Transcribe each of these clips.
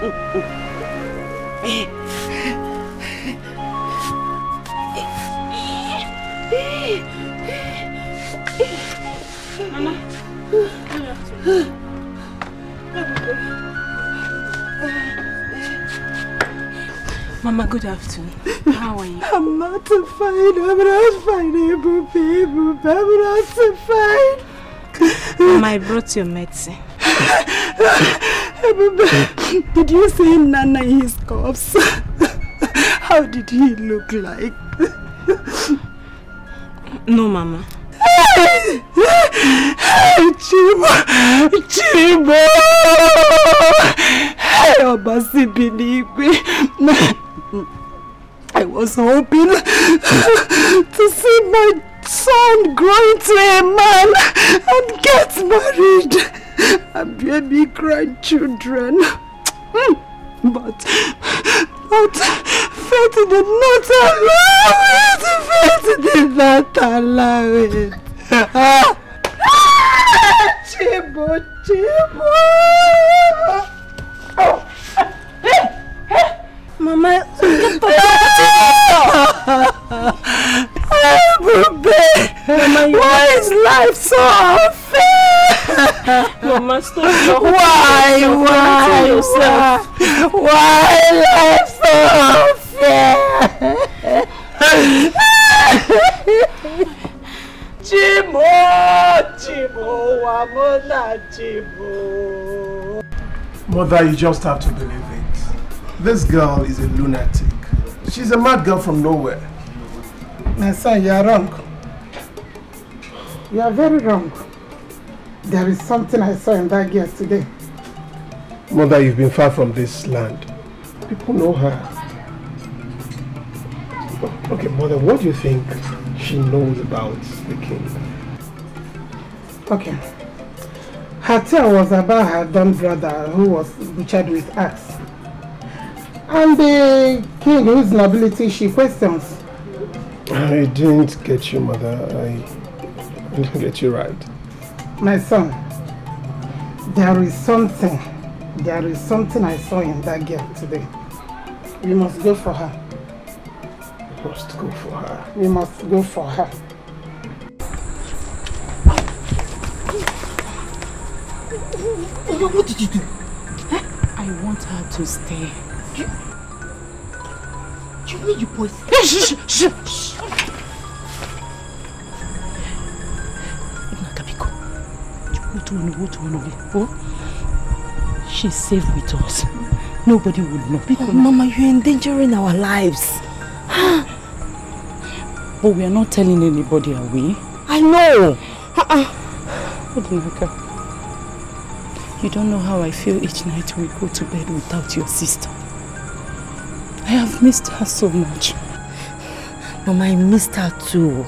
Mama, good afternoon. How are you? I'm not fine. I'm not fine, I'm not fine. Mama, I brought your medicine. Did you see Nana in his corpse? How did he look like? No, Mama. Chibo! I was hoping to see my son grow into a man and get married and baby grandchildren. But fate did not allow it. Fate did not allow it. Chibo, Chibo! Mama, why is life so unfair? Mama, stop. Why life so unfair? Chibo, Wamona Chibo. Mother, you just have to believe it. This girl is a lunatic. She's a mad girl from nowhere. My son, you are wrong. You are very wrong. There is something I saw in that girl today. Mother, you've been far from this land. People know her. Okay, Mother, what do you think she knows about the king? Okay. Her tale was about her dumb brother who was butchered with axe. And the king, whose nobility she questions. I didn't get you, Mother. I didn't get you right. My son, there is something I saw in that girl today. We must go for her. We must go for her. We must go for her. What did you do? I want her to stay. You mean you boys? Shh. She's safe with us. Nobody will know. Mama, you're endangering our lives. But we are not telling anybody, are we? I know. Odinaka, you don't know how I feel each night we go to bed without your sister. I have missed her so much. Mama, I missed her too.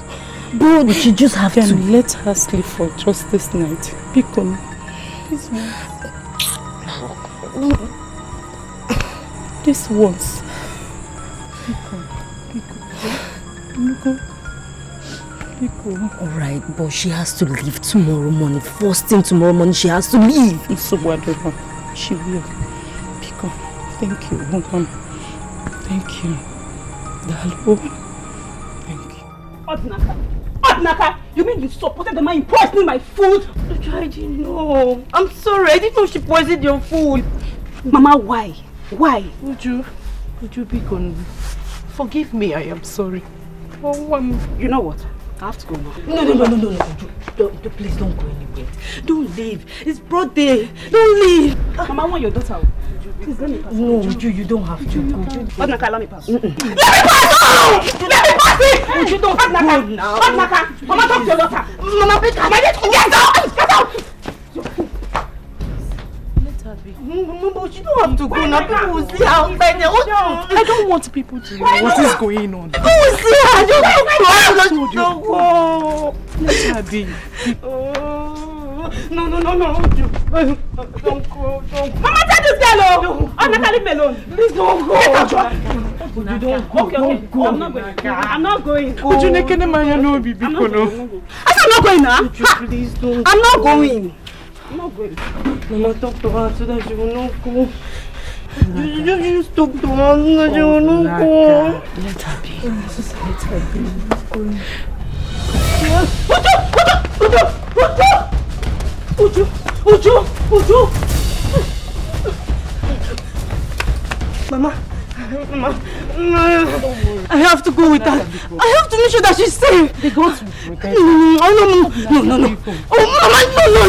But she just have to let her sleep for just this night. Pico, this once. Pico. Alright, but she has to leave tomorrow morning. First thing tomorrow morning, she has to leave. So whatever. She will. Pico, thank you, Mama. Thank you. Dalo. Thank you. Odinaka! You mean you supported the man in poisoning my food? I didn't know. I'm sorry. I didn't know she poisoned your food. Mama, why? Why? Would you be gone? Forgive me, I am sorry. You know what? I have to go now. No. Please don't go anywhere. Don't leave. It's broad day. Don't leave. Mama, I want your daughter. Please let me pass. No, you don't have to go. Odinaka, let me pass. Let me pass! You don't have Odinaka now. Odinaka! Mama, talk to your daughter. Mama, please come. Get out! Let her be. But you don't have to go now. People will see her outside there. I don't want people to know what is going on. People will see her. Don't go. Let her be. No. Don't go. Mama, take this girl. Odinaka, leave me alone. Please don't go. Get out. You don't go. Okay. I'm not going. I'm not going now. Please don't. I'm not going. Mama, talk to her so that she will not go. You stop the one. Let her be. Let her be. Uju! Mama. I have to go with her. I have to make sure that she's safe. They go to protect her. No. Oh, Mama, no.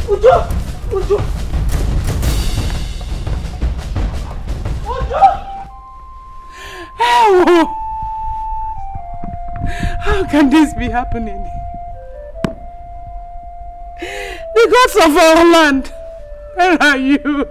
Uju! How can this be happening? The gods of our land, where are you?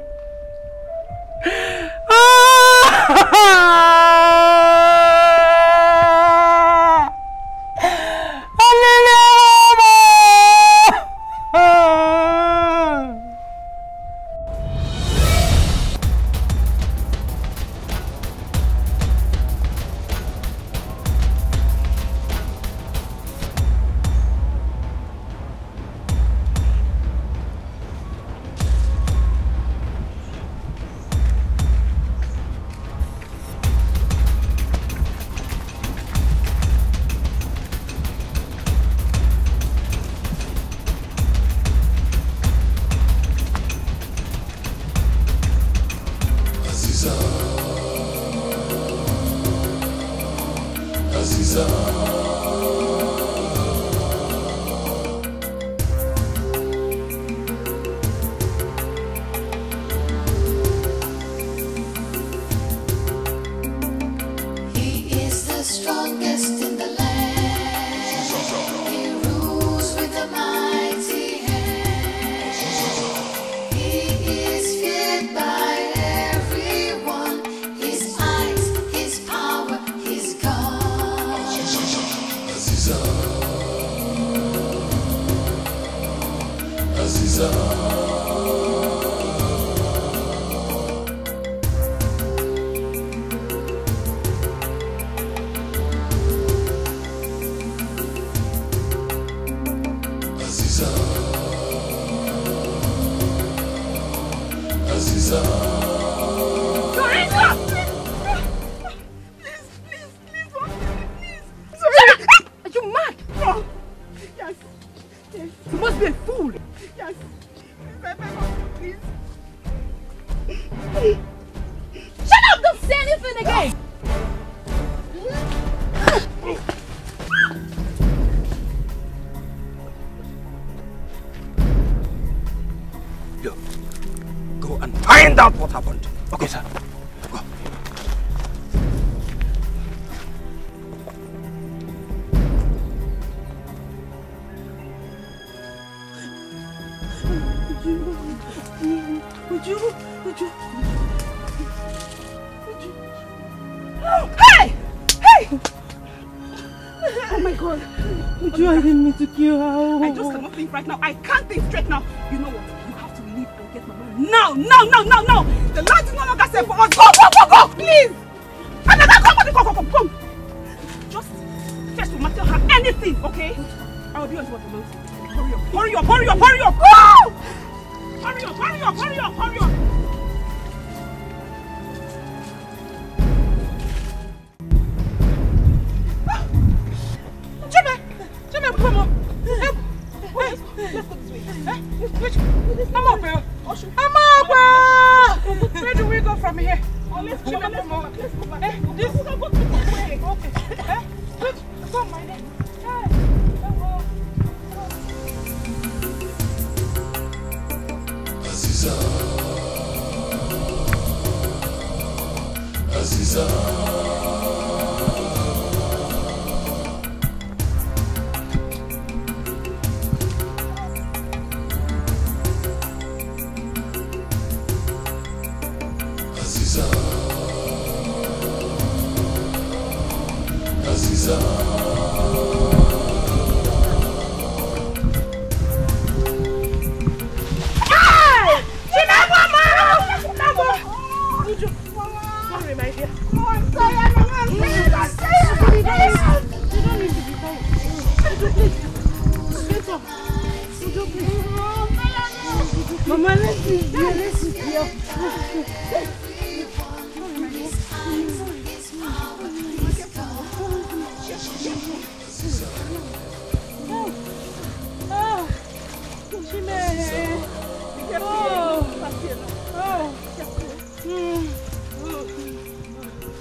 Mama, let's see here. Let's see here.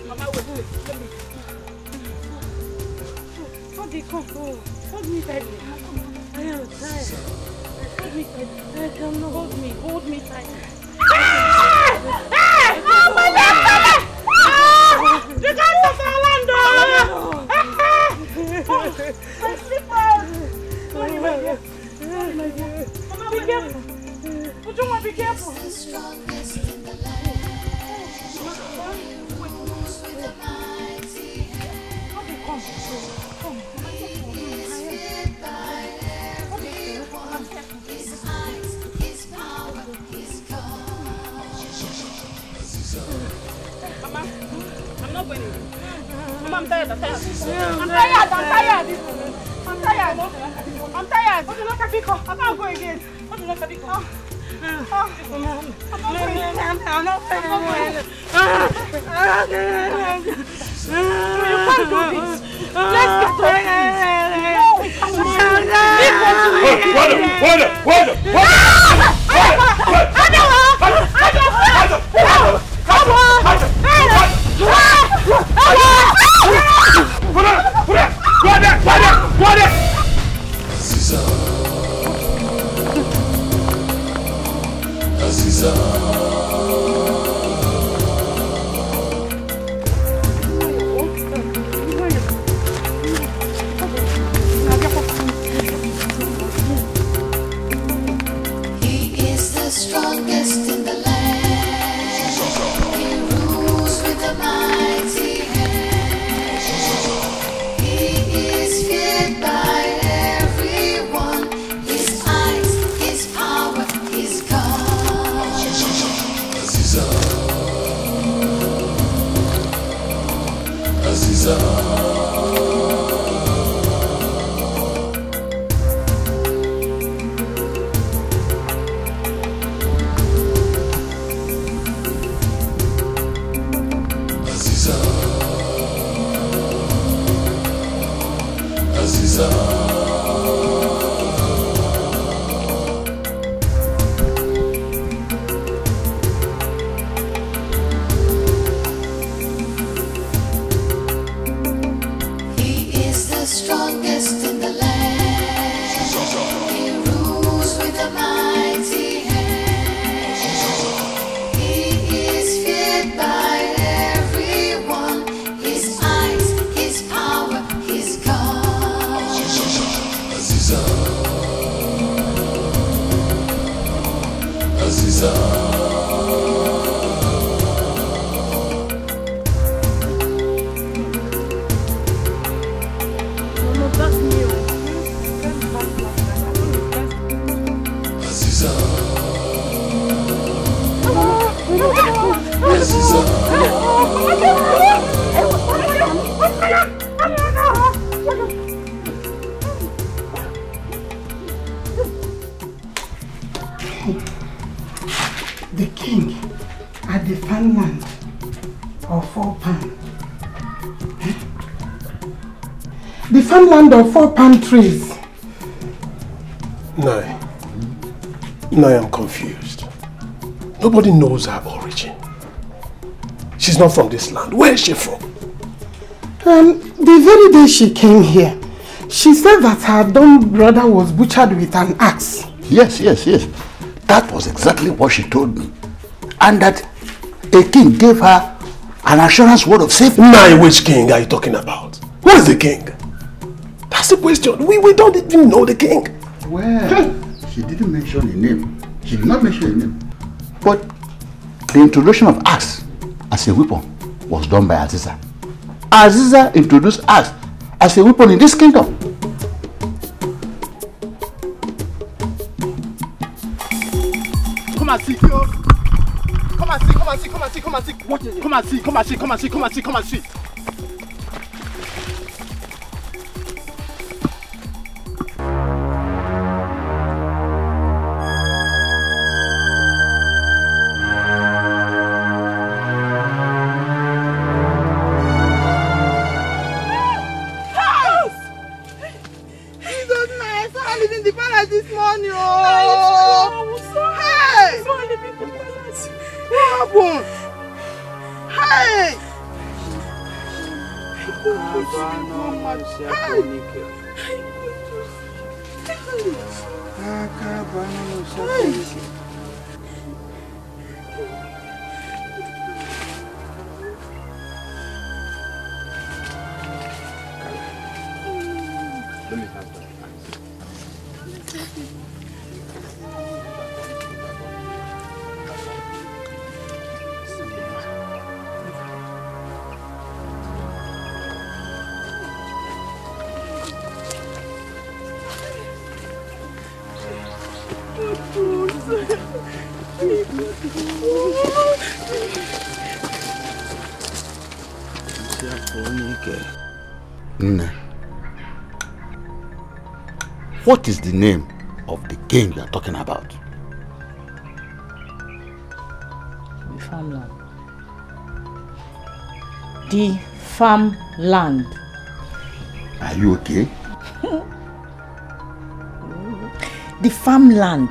Mama, wait, let me. Hold me tightly. I am tired. Hold me tightly. Hold me tightly. Oh my God! You can't stop Orlando! My slippers! Oh my God! Mama, be careful! Put your be careful! Mama, I'm not going anywhere. Mama, I'm tired. I'm tired. I'm tired. What did I pick up? I can't go again. What did I pick up? I'm not going. You can't do this. Let's get to it. No, we strongest in the land. He rules with a mighty hand. He is feared by everyone. His eyes, his power, his God. Aziza. He is the strongest in the land. He rules with a mighty hand. He is feared by everyone. His eyes, his power, his God. Aziza. Aziza. The king at the farmland of 4 palm. The farmland of 4 palm trees. No, I'm confused. Nobody knows her origin. She's not from this land. Where is she from? The very day she came here, she said that her dumb brother was butchered with an axe. Yes. That was exactly what she told me. And that a king gave her an assurance word of safety. Now, which king are you talking about? Who is the king? That's the question. We don't even know the king. Well, she didn't mention a name. She did not mention a name. But the introduction of axe as a weapon was done by Aziza. Aziza introduced axe as a weapon in this kingdom. Come and see. Come and see. What is it? Come and see. Let me have that. Nne, what is the name of the king you are talking about? The farmland. The farmland. Are you okay? The farmland.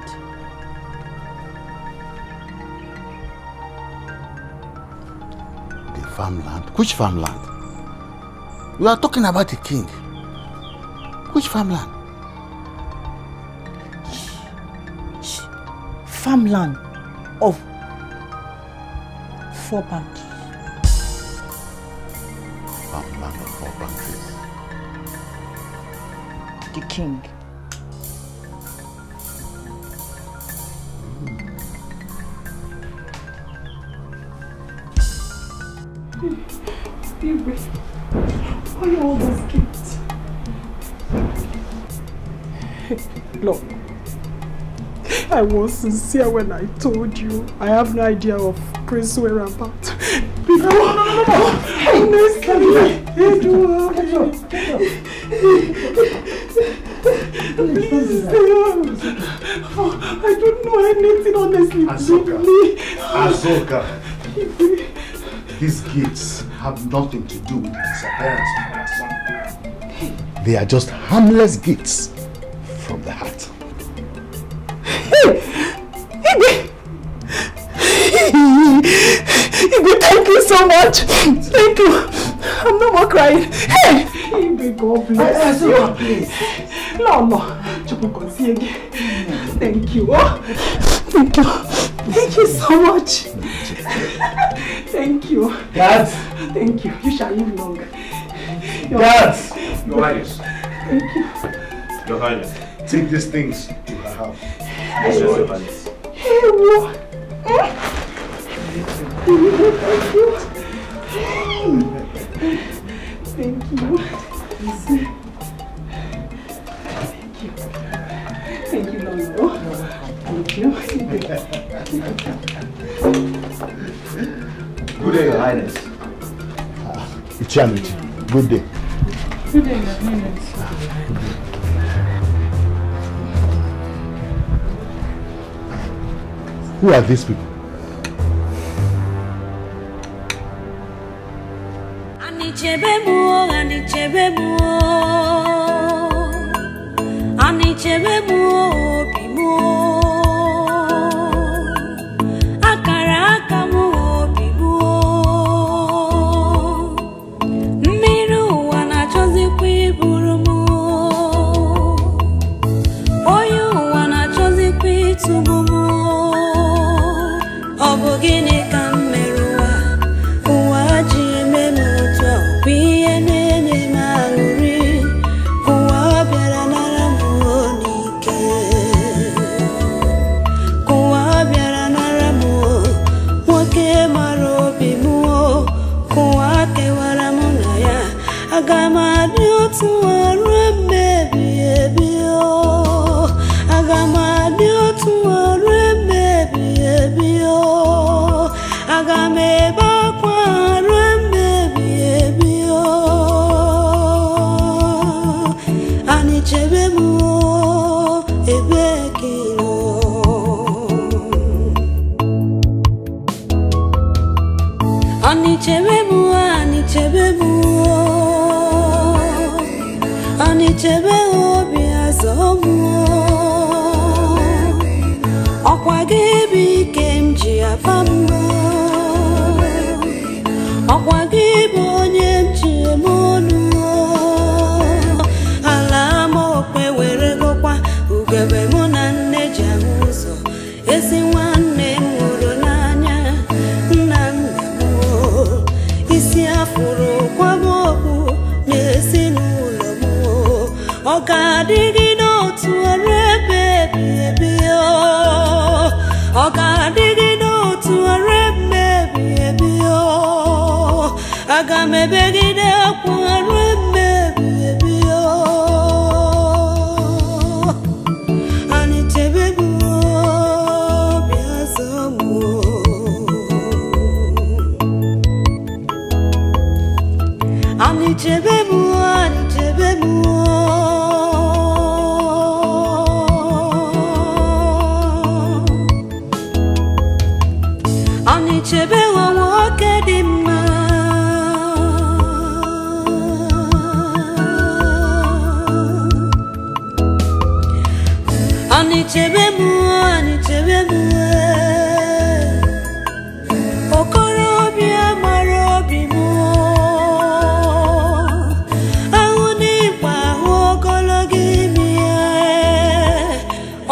The farmland? Which farmland? You are talking about the king. Which farmland? Farmland of 4 pounds. Farmland of 4 countries. The king. Why all those gifts? Look, I was sincere when I told you I have no idea of Prince whereabouts. Before, honestly, please, I don't know anything, honestly. Azoka. These gifts have nothing to do with the disappearance of our son. They are just harmless gifts from the heart. Ibe, thank you so much. Thank you. I'm no more crying. Hey! Ibe, God bless you. Please. No. Thank you. Thank you. Thank you so much. Thank you. Dad! Thank you. You shall live long. Dad! Your Highness. Thank you. Your Highness. Take these things to her house. Yes, Your Highness. Hey, what? Thank you. Thank you. Thank you, Lolo. Thank you. Good day, Your Highness. Ichianuchi, good day. Good day, Your Highness. Who are these people? Okwa gị bụ onye m ji eme ọnụ Oga digi no to a maybe Aga me begin up one maybe and it's a baby and it's a baby Chebe wa kedima ani chebe mu okoro bi amaro bi mu awuni pa ogologi mi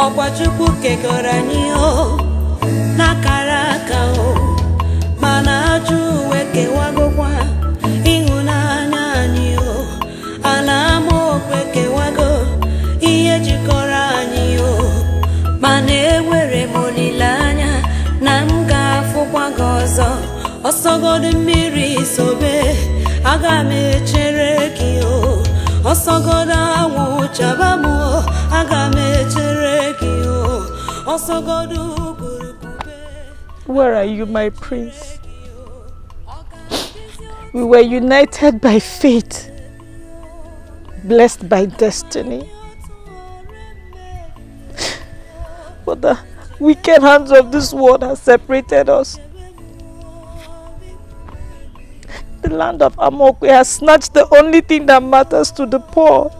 opachukwu kekorani o nakaraka o mana juweke wagokwa ihunanya anyị o ana mokweke wago ihe jikọrọ anyị o mana enwere m olileanya na m ga-afụkwa gị ọzọ ọsọgodu mmiri sobe aga m echere gị o ọsọgodu anwụ chaba m o aga m echere gị o ọsọgodu. Where are you, my prince? We were united by fate, blessed by destiny. But the wicked hands of this world have separated us. The land of Amokwe has snatched the only thing that matters to the poor.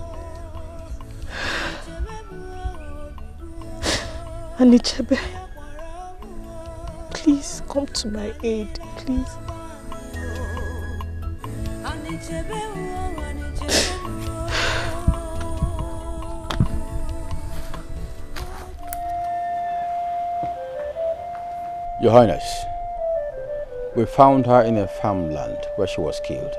Anichebe, please come to my aid, please. Your Highness, we found her in a farmland where she was killed.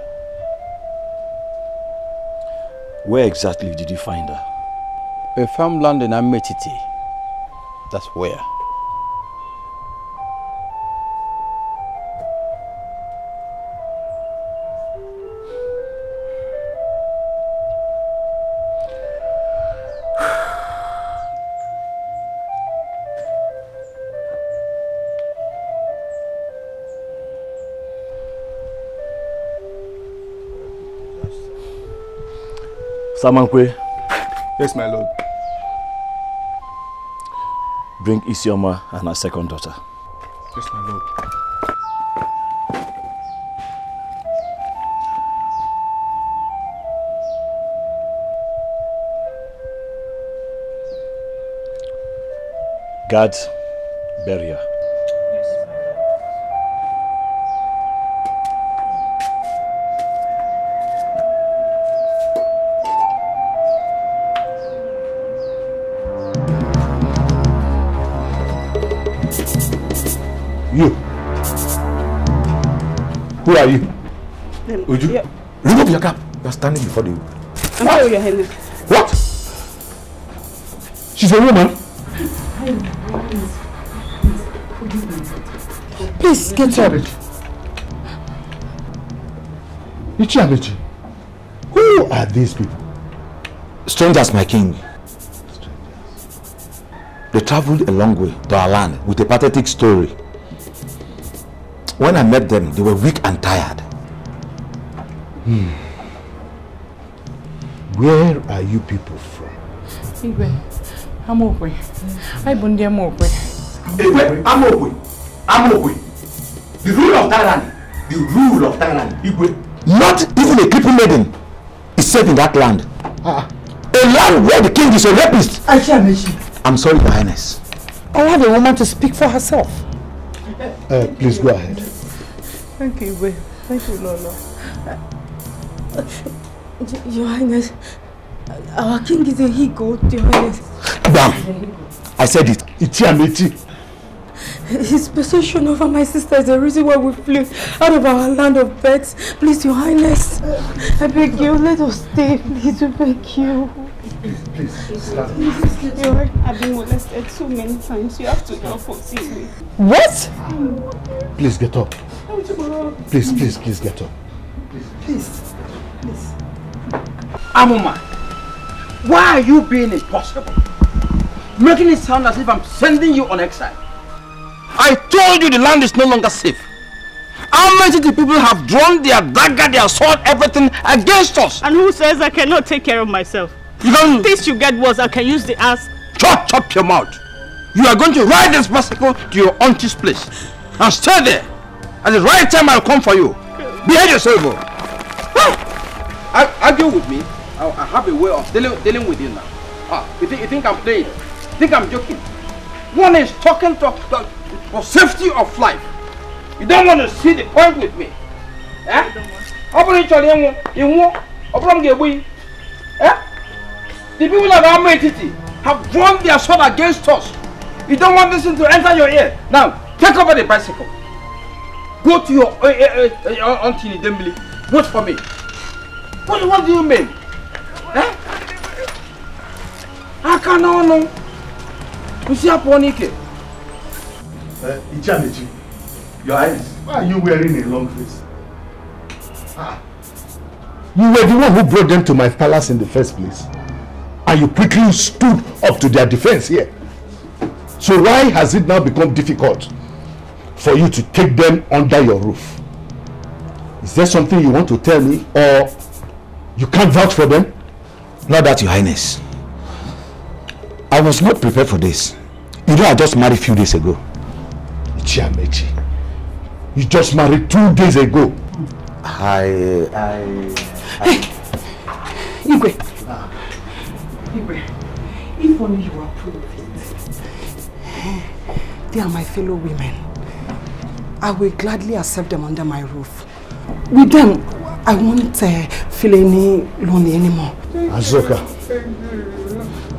Where exactly did you find her? A farmland in Ametiti. That's where. Samankwe. Yes, my lord. Bring Isioma and her second daughter. Yes, my lord. Guards, bury her. You. Who are you? Uju, yeah. Remove your cap. You are standing before the... Oh, Your Highness. What? She's a woman. Please get her. Ichi, who are these people? Strangers, my king. They traveled a long way to our land with a pathetic story. When I met them, they were weak and tired. Where are you people from? Igwe, Amokwe. I bundi Amokwe. Igwe, Amokwe. The rule of Thailand. The rule of Thailand. Igwe. Not even a crippled maiden is safe in that land. A land where the king is a rapist. I'm sorry, Your Highness. Allow the woman to speak for herself. Please go ahead. Thank you, Igwe. Thank you, Lolo. Your Highness, our king is a he-goat, Your Highness. Bam! I said it. Iti. His possession over my sister is the reason why we flee out of our land of birth. Please, Your Highness, I beg you, let us stay. Please, we beg you. Please. I've been molested so many times. You have to help us. What? Please get up. Please get up. Please. Amuma, why are you being impossible? Making it sound as if I'm sending you on exile. I told you the land is no longer safe. How many people have drawn their dagger, their sword, everything against us? And who says I cannot take care of myself? This you get worse, I can use the ass. Chop your mouth. You are going to ride this bicycle to your auntie's place. And stay there. At the right time I'll come for you. Behave yourself. Argue with me. I have a way of dealing with you now. You think I'm playing? You think I'm joking? One is talking for safety of life. You don't want to see the point with me. The people of our entity have drawn their sword against us. You don't want this thing to enter your ear. Now, take over the bicycle. Go to your auntie Dembele. Vote for me. What do you mean? I cannot know. You see Aponike. Ichamechi, your eyes. Why are you wearing a long face? You were the one who brought them to my palace in the first place. And you quickly stood up to their defense here. So why has it now become difficult for you to take them under your roof? Is there something you want to tell me, or you can't vouch for them? Not that, Your Highness. I was not prepared for this. You know, I just married a few days ago. Chiamechi, you just married 2 days ago. Hey, Igwe, if only you approve it. They are my fellow women. I will gladly accept them under my roof. With them, I won't feel any lonely anymore. Azoka,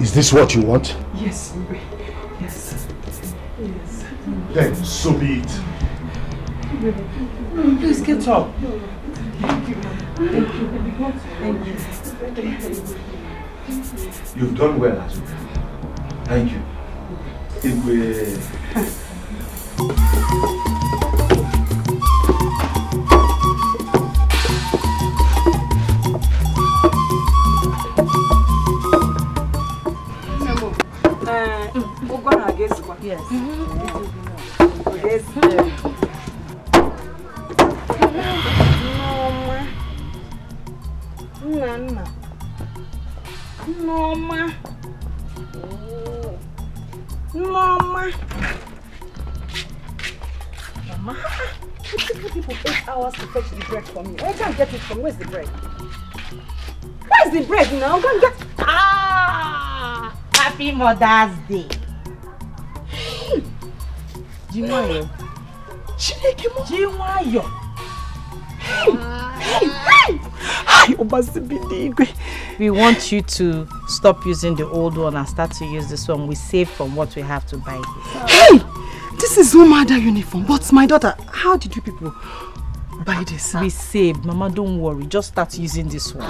is this what you want? Yes, Igwe. Yes. Then so be it. Please get up. You've done well, Azoka. Thank you. Ogonna Julius. Yes. Norma. Mama. It took people 8 hours to fetch the bread for me. I can't get it from. Where's the bread? Where's the bread now? Go and get. Happy Mother's Day. Jimayo. Jimayo. We want you to stop using the old one and start to use this one. We save from what we have to buy this. Hey! This is Umada uniform, but my daughter, how did you people buy this? We saved. Mama, don't worry. Just start using this one.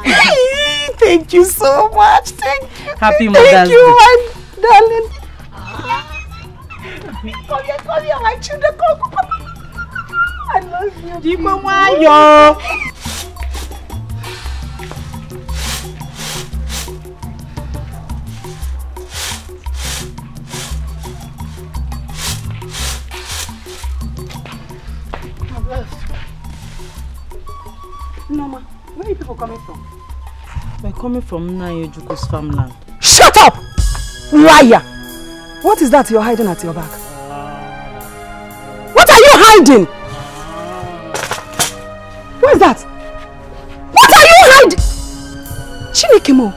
Hey! Thank you so much. Thank you. Happy Mother's Day. Thank you, my darling. Come here, my children. Come. I love you. Jimayo. Norma, where are you people coming from? We're coming from Nayojuku's farmland. Shut up! Liar! What is that you're hiding at your back? What are you hiding? What is that? What are you hiding? Chinekemo.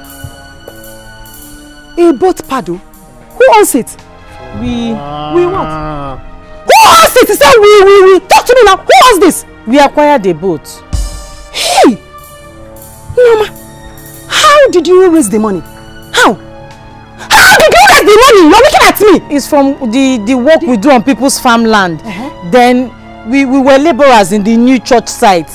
A boat paddle? Who owns it? We what? Who owns it? He said we. Talk to me now. Who owns this? We acquired a boat. Hey! Norma, how did you raise the money? How? How did you raise the money? You're looking at me. It's from the work we do on people's farmland. Then we were laborers in the new church site.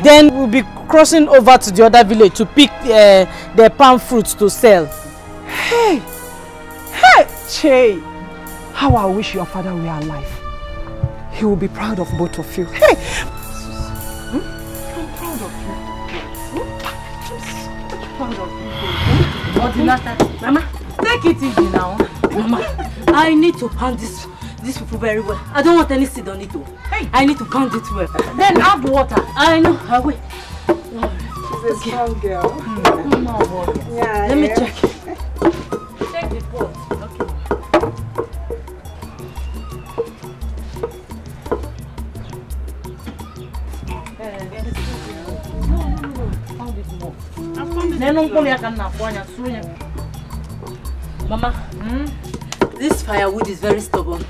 Then we'll be crossing over to the other village to pick the palm fruits to sell. Hey! Hey! Che! How I wish your father were alive. He will be proud of both of you. Hey! I'm proud of you. I'm proud of you. Mama, take it easy now. Mama, I need to pound these people very well. I don't want any seed on it. Hey. I need to pound it well. Then add water. I know. I will. She's a strong girl. Yeah, let me check. Check the pot. Mama, this firewood is very stubborn.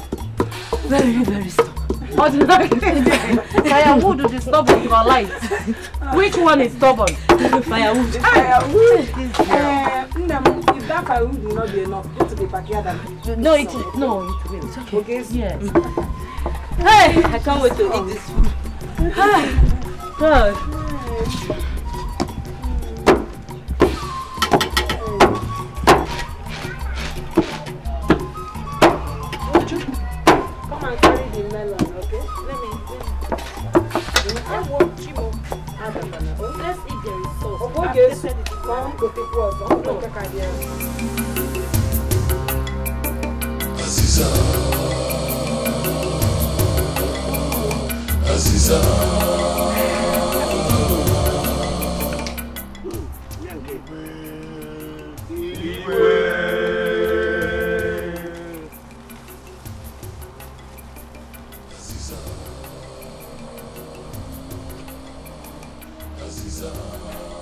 Very, very stubborn. Firewood is stubborn to our light. Which one is stubborn? Firewood. Firewood. If that firewood will not be enough, go to the backyard and... No, it will. It's okay. Okay? Yes. Hey, I can't wait to eat this food. Hi. God.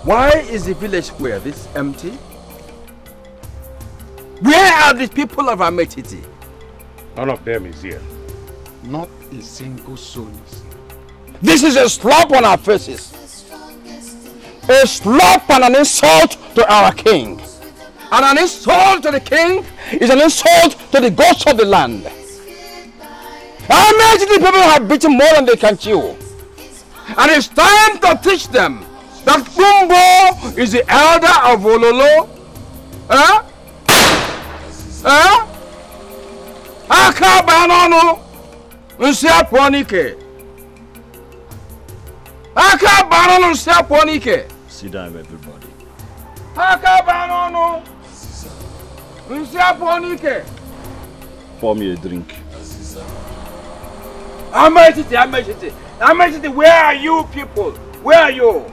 Why is the village square this empty? Where are the people of Ametiti? None of them is here. Not a single soul is here. This is a slap on our faces. A slap and an insult to our king. And an insult to the king is an insult to the gods of the land. Ametiti people have beaten more than they can chew. And it's time to teach them that Bumbo is the elder of Ololo. Huh? Huh? Akabanonu Nsiaponike. Akabanonu Nsiaponike. Sit down, everybody. Akabanonu Nsiaponike. Pour me a drink. Ametiti, where are you people? Where are you?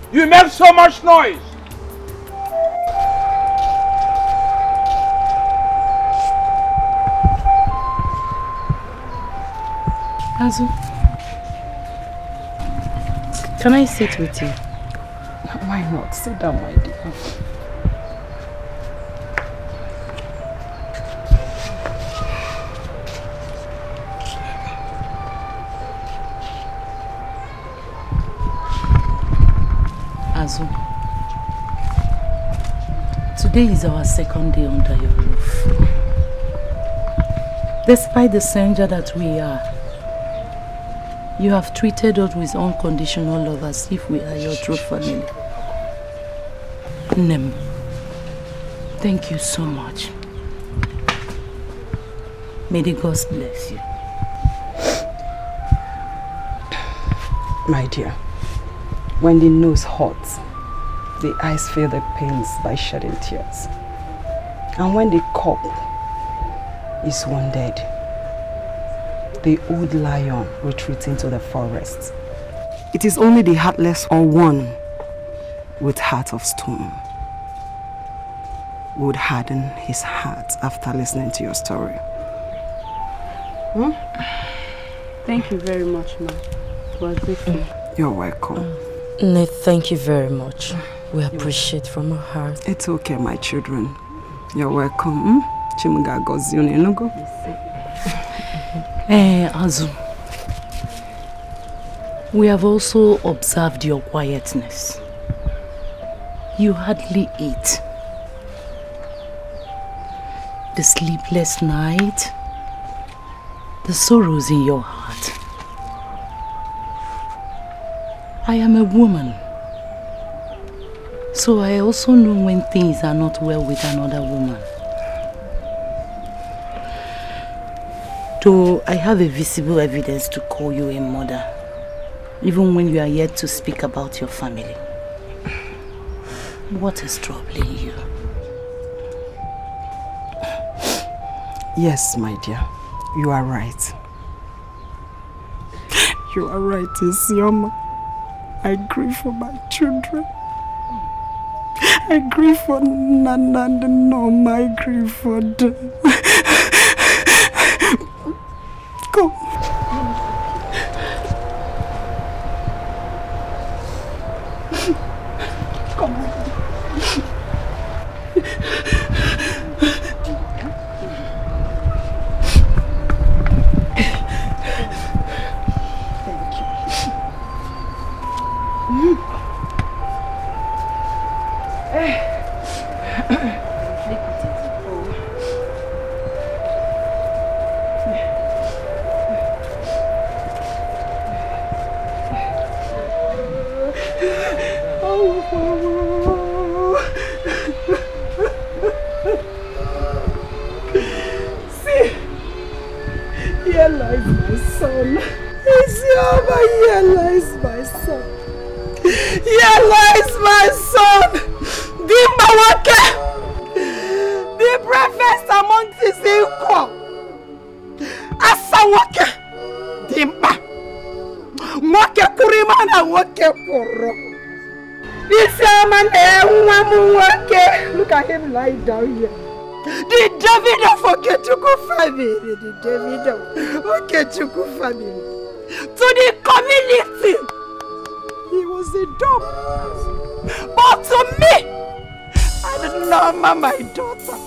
You make so much noise. Azu, can I sit with you? Why not? Sit down, my dear. Azu, today is our second day under your roof. Despite the stranger that we are, you have treated us with unconditional love as if we are your true family. Nem, thank you so much. May the gods bless you. My dear, when the nose hurts, the eyes feel the pains by shedding tears. And when the cup is wounded, the old lion retreats into the forest. It is only the heartless or one with heart of stone would harden his heart after listening to your story. Thank you very much, Ma. You're welcome. Thank you very much. We appreciate from our heart. It's okay, my children. You're welcome. Chimuga gozione nugo. Azu, we have also observed your quietness. You hardly eat. The sleepless night, the sorrows in your heart. I am a woman. So I also know when things are not well with another woman. Though I have a visible evidence to call you a mother, even when you are yet to speak about your family. What is troubling you? Yes, my dear, you are right. You are right, Isioma. I grieve for my children. I grieve for Nana and Norma. I grieve for them. Come. Come on. Look at him lying down here. The David of Okechuku family. The David of Okechuku family. To the community, he was a dog. But to me, and Norma, my daughter,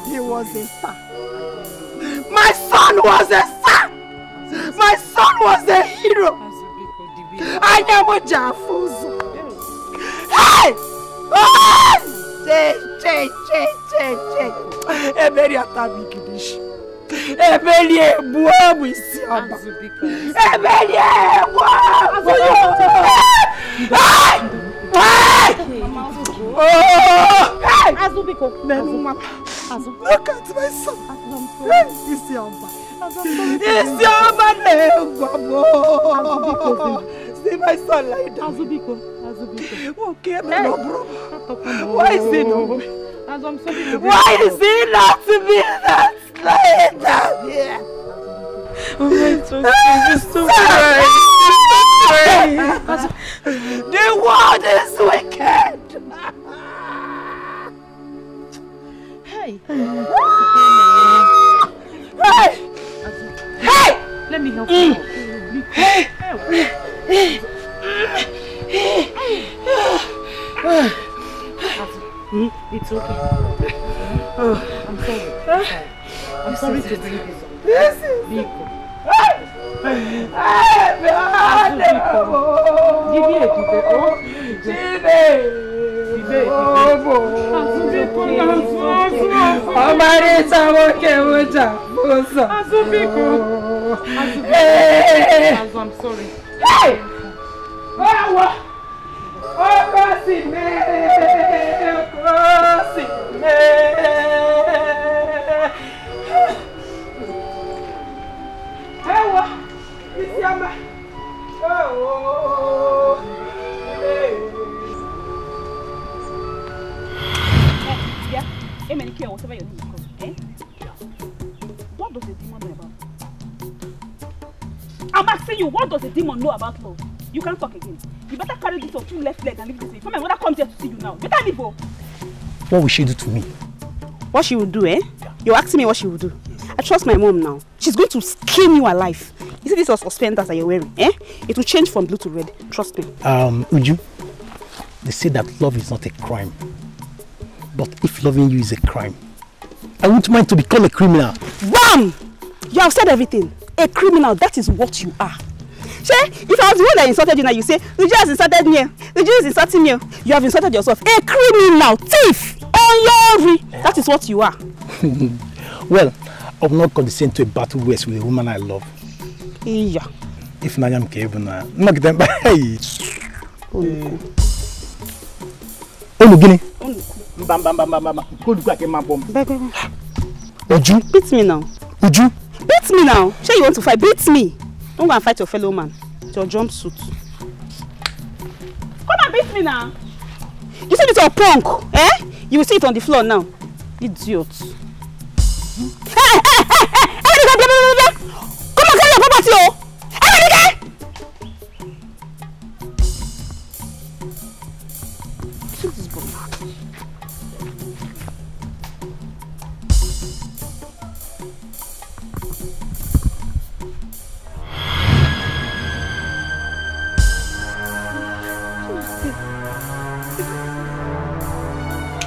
he was a star. My son was a star. My son was a hero. I never Jafuzo. Hey! Oh! Che. Eberi atabikidish. Eberi ebuabu isiaba. Eberi ebuabu. Hey! Azubiko. Look at my son. Hey, Isiaba. Isiaba nebuabu. See my son like that. Azubiko. Okay, no problem. Why is he not? Why is he not to be that later? Yeah. Oh, it's okay. Just stop crying. The world is wicked. Hey. Hey. Let me help you. Hey. It's okay. I'm sorry. I'm sorry to bring this up. This is Biko. I'm sorry. Hey! Whatever your name is called, eh? What does a demon know about? I'm asking you, what does a demon know about love? You can't talk again. You better carry this on two left legs and leave this way. Come and mother comes here to see you now. Better leave, oh. What will she do to me? What she will do, eh? Yeah. You're asking me what she will do. Yes. I trust my mom now. She's going to skin you alive. You see these are suspenders that you're wearing, eh? It will change from blue to red. Trust me. Uju, they say that love is not a crime. But if loving you is a crime, I wouldn't mind to become a criminal. Bam! You have said everything. A criminal, that is what you are. If I was the one that insulted you now, you say, the Jew has insulted me. The Jew is insulting me. You have insulted yourself. A criminal, thief, that is what you are. Well, I will not condescend to a battle west with a woman I love. Yeah. If I am capable, not them. Hey. Onugini. Uju. Beat me now. Uju. Beat me now. Sure you want to fight? Beat me. Don't go and fight your fellow man. It's your jumpsuit. Come and beat me now. You see this your punk? Eh? You will see it on the floor now. Idiot. Hey! Come and carry your property, oh!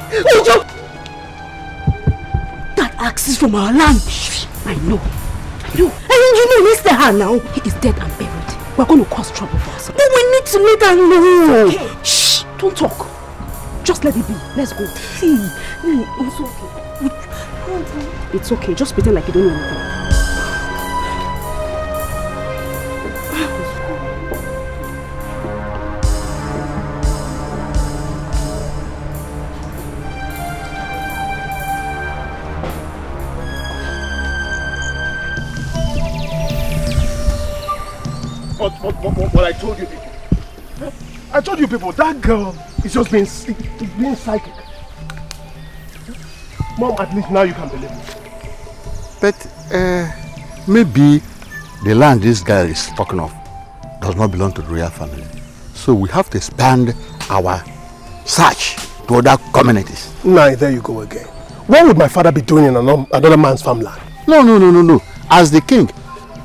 Hey, this boy. That axe is from our land. I know. And you know, Mr. Han now, he is dead and buried. We're going to cause trouble for us. But we need to let her know. Hey, shh, don't talk. Just let it be. Let's go. See, it's okay. It's okay. Just pretend like you don't know anything. What I told you people. I told you people, that girl is just being psychic. Mom, at least now you can believe me. But maybe the land this guy is talking of does not belong to the royal family. So we have to expand our search to other communities. Nah, there you go again. What would my father be doing in another man's farmland? No. As the king,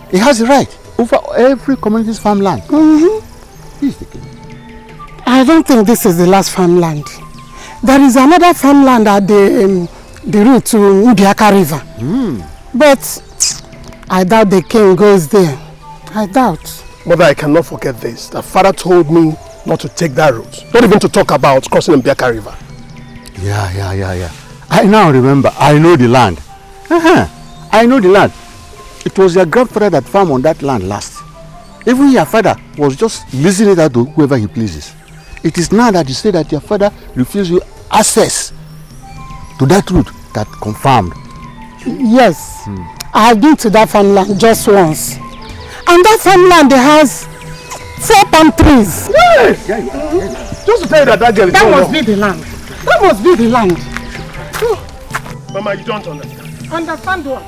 he has the right over every community's farmland. He's the king. I don't think this is the last farmland. There is another farmland at the route to Gboyega River. But I doubt the king goes there. I doubt. Mother, I cannot forget this. The father told me not to take that route. Not even to talk about crossing the Gboyega River. Yeah. I now remember. I know the land. I know the land. It was your grandfather that farmed on that land last. Even your father was just leasing it out to whoever he pleases. It is now that you say that your father refused you access to that route that confirmed. Yes. I have been to that farmland just once. And that farmland has 4 palm trees. Yes! Just to tell you that girl is that must be the land. That must be the land. Mama, you don't understand. Understand what?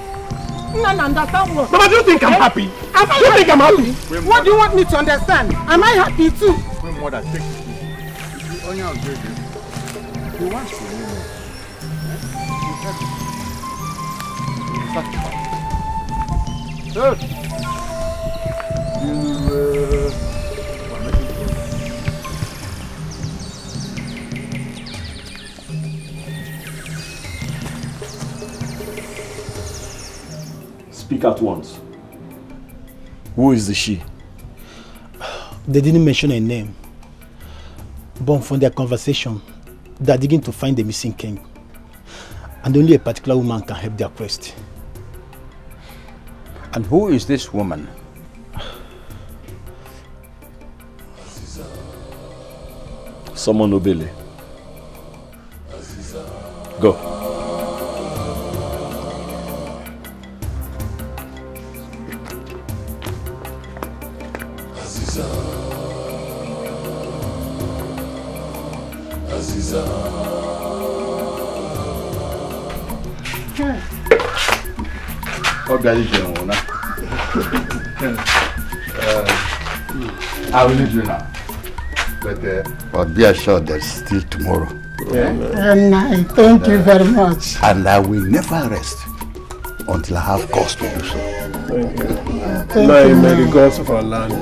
No, understand what? Mama, do you think I'm happy? Do you think I'm happy? What do you want me to understand? Am I happy too? When mother takes it, he wants to know. Speak at once. Who is the she? They didn't mention a name. But from their conversation, they are digging to find the missing king. And only a particular woman can help their quest. And who is this woman? Someone Obele. Go. I will leave you now. But be assured there's still tomorrow. And thank you very much. And I will never rest until I have cause to do so. Thank you. May the gods of our land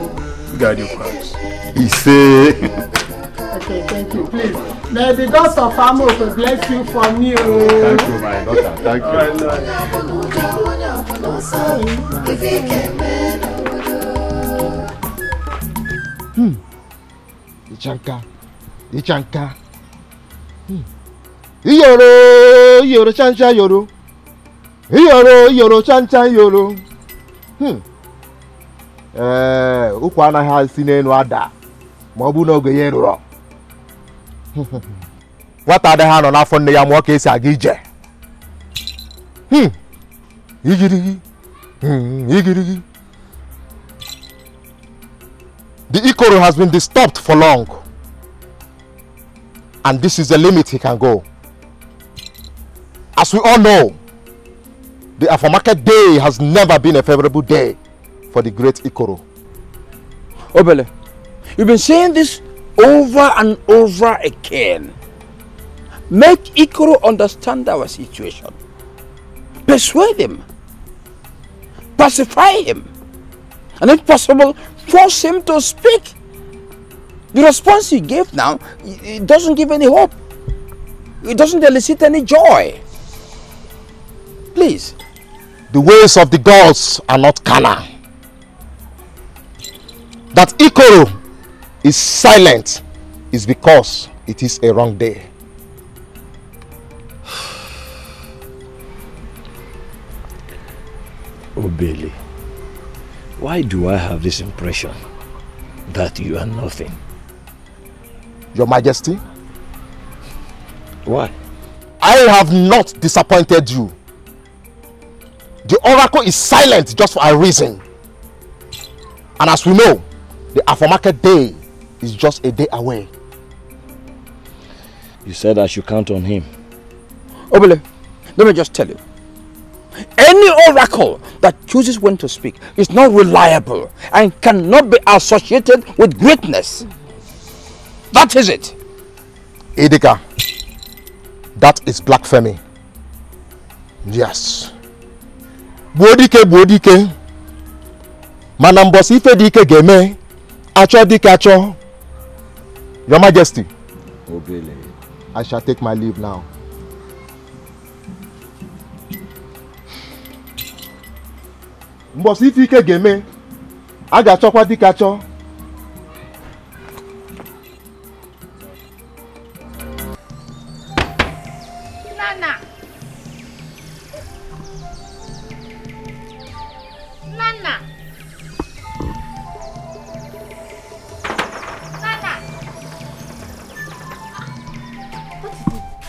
guide your paths. He say. Okay, thank you. Please. May the gods of Amo bless you for me. Thank you, my daughter. Thank you. Ichanka. Iyoro chancha yoro. Iyoro chancha yoro. Ukwu anaghị si n'elu ada. Mabu no go yero. What are the hand on afọ nne ya mo ka esi aga ije? Igirigi. The Ikoro has been disturbed for long. And this is the limit he can go. As we all know, the Afomarket day has never been a favorable day for the great Ikoro. Obele, you've been saying this over and over again. Make Ikoro understand our situation. Persuade him. Pacify him. And if possible, force him to speak. The response he gave now, it doesn't give any hope. It doesn't elicit any joy. Please. The ways of the gods are not carnal. That Ikoro is silent is because it is a wrong day. Obele, why do I have this impression that you are nothing? Your Majesty? Why? I have not disappointed you. The oracle is silent just for a reason. And as we know, the Afomarket day is just a day away. You said I should count on him. Obele, let me just tell you. Any oracle that chooses when to speak is not reliable and cannot be associated with greatness. That is it. Edika, that is blasphemy. Yes. Bodike. Manambos ife dike game. Acho dike acho. Your Majesty. Obele. I shall take my leave now. Mbos ife ike game. Aga chokwa dike acho.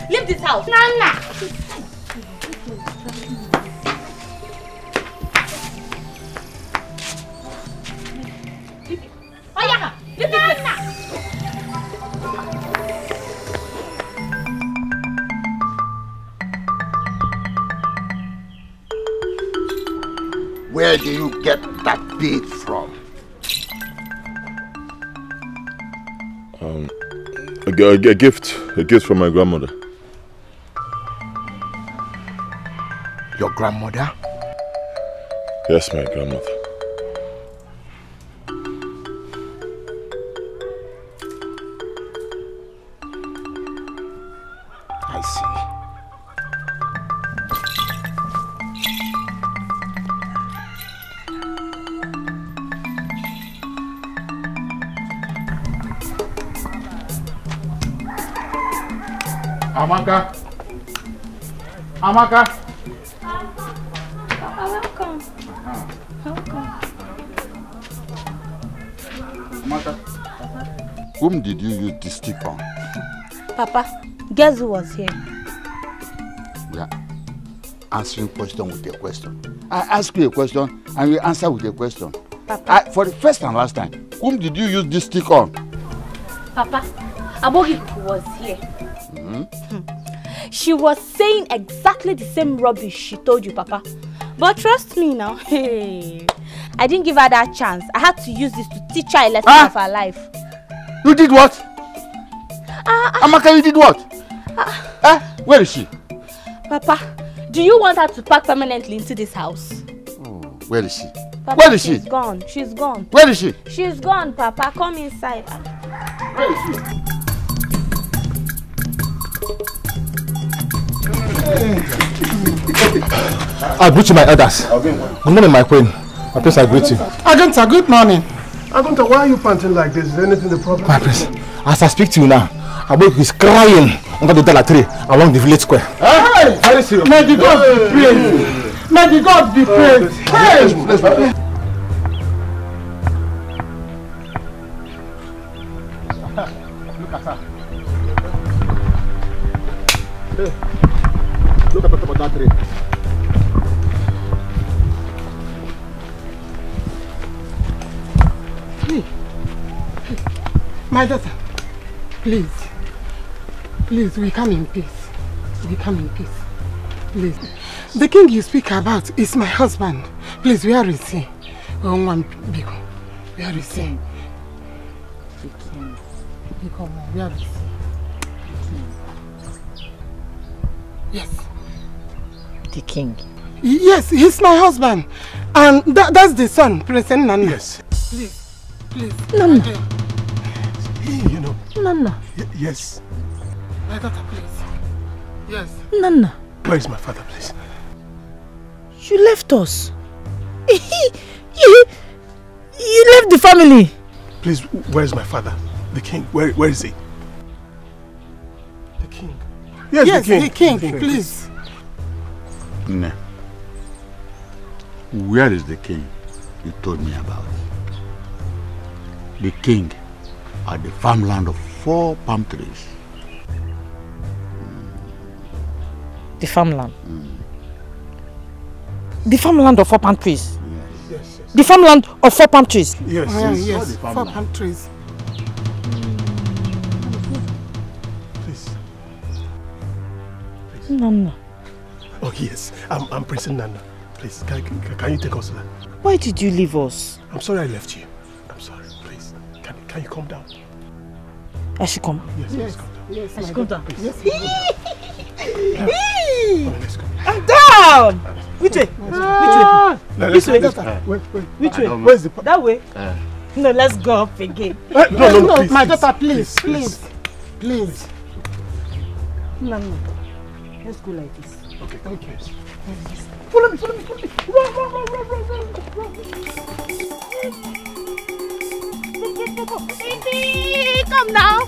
Leave this house. Nana! Oya! Leave this Nana! Where do you get that bead from? A gift from my grandmother. Your grandmother? Yes, my grandmother. I see. Amaka. Amaka. Welcome. Welcome. Amaka. Whom did you use this stick on? Papa, guess who was here? We are answering question with a question. I ask you a question and you answer with a question. Papa. For the first and last time, whom did you use this stick on? Papa, Abogi was here. She was saying exactly the same rubbish she told you, Papa. But trust me now, hey, I didn't give her that chance. I had to use this to teach her a lesson of her life. You did what? Amaka, you did what? Where is she? Papa, do you want her to pack permanently into this house? Oh, where is she? Papa, where is she? She's gone. She's gone. Where is she? She's gone, Papa. Come inside. Where is she? I greet you, my elders. Good morning, my queen. My prince, I greet you. Agenta, good morning. Agenta, why are you panting like this? Is there anything the problem? My prince, as I speak to you now, Aboki is crying under the dollar tree along the village square. Hey! Very serious. May the God be praised. May the God be praised. Hey! Kata. Hey, look at the top of that tree. Hey. My daughter, please. Please, we come in peace. We come in peace. Please. The king you speak about is my husband. Please, where is he? Where is he? The king. Where is he? Yes. The king? Yes, he's my husband. And that's the son, President Nana. Yes. Please. Nana. You know. Nana. Yes. My daughter, please. Yes. Nana. Where is my father, please? You left us. You left the family. Please, where is my father? The king. Where is he? The king. Yes, the king, please. Nah. Where is the king you told me about? The king at the farmland of 4 palm trees. The farmland? The farmland of 4 palm trees? Yes. The farmland of 4 palm trees? Yes. Yes, 4 palm trees. Please. Nana. Oh yes, I'm Prince Nana. Please, can you take us there? Why did you leave us? I'm sorry I left you. I'm sorry. Please, can you come down? I should come. Yes, come down. Yes, I should come down. Yes. Let's go. I'm down. Which way? This way. Which way? Where's the? That way. No, let's go up again. No, please, my daughter, please. No. Let's go like this. Okay, thank you. Follow me. Run. Come now.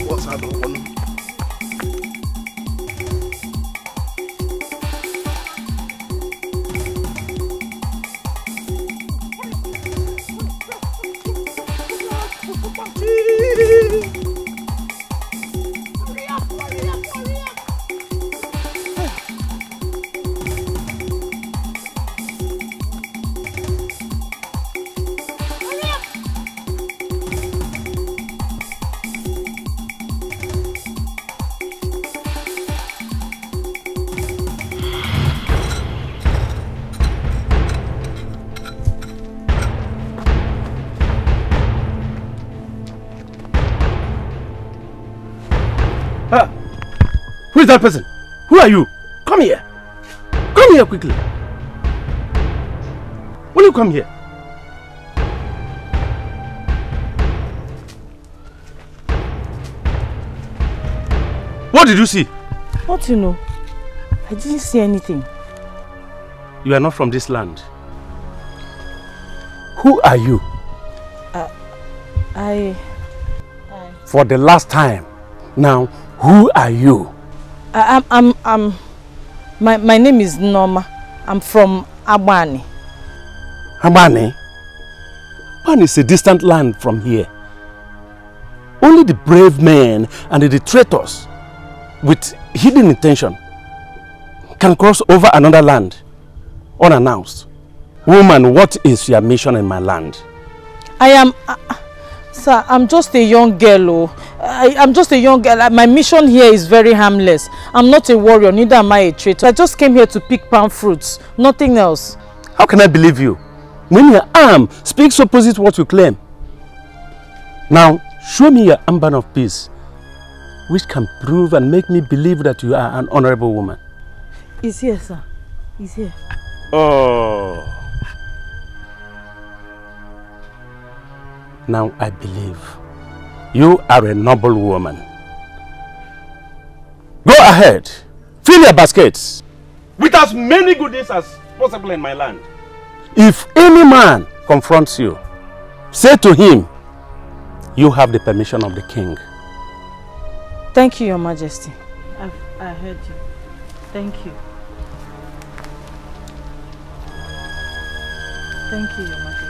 What's happening? Who is that person? Who are you? Come here. Come here quickly. Will you come here? What did you see? What you know? I didn't see anything. You are not from this land. Who are you? For the last time. Now, who are you? My name is Norma. I'm from Abani. Abani? Abani is a distant land from here. Only the brave men and the traitors with hidden intention can cross over another land unannounced. Woman, what is your mission in my land? Sir, I'm just a young girl. I'm just a young girl. My mission here is very harmless. I'm not a warrior, neither am I a traitor. I just came here to pick palm fruits, nothing else. How can I believe you when your arm speaks opposite what you claim? Now, show me your armband of peace, which can prove and make me believe that you are an honorable woman. It's here, sir. It's here. Oh. Now I believe you are a noble woman. Go ahead, fill your baskets with as many goodies as possible in my land. If any man confronts you, say to him, you have the permission of the king. Thank you, Your Majesty. I heard you. Thank you. Thank you, Your Majesty.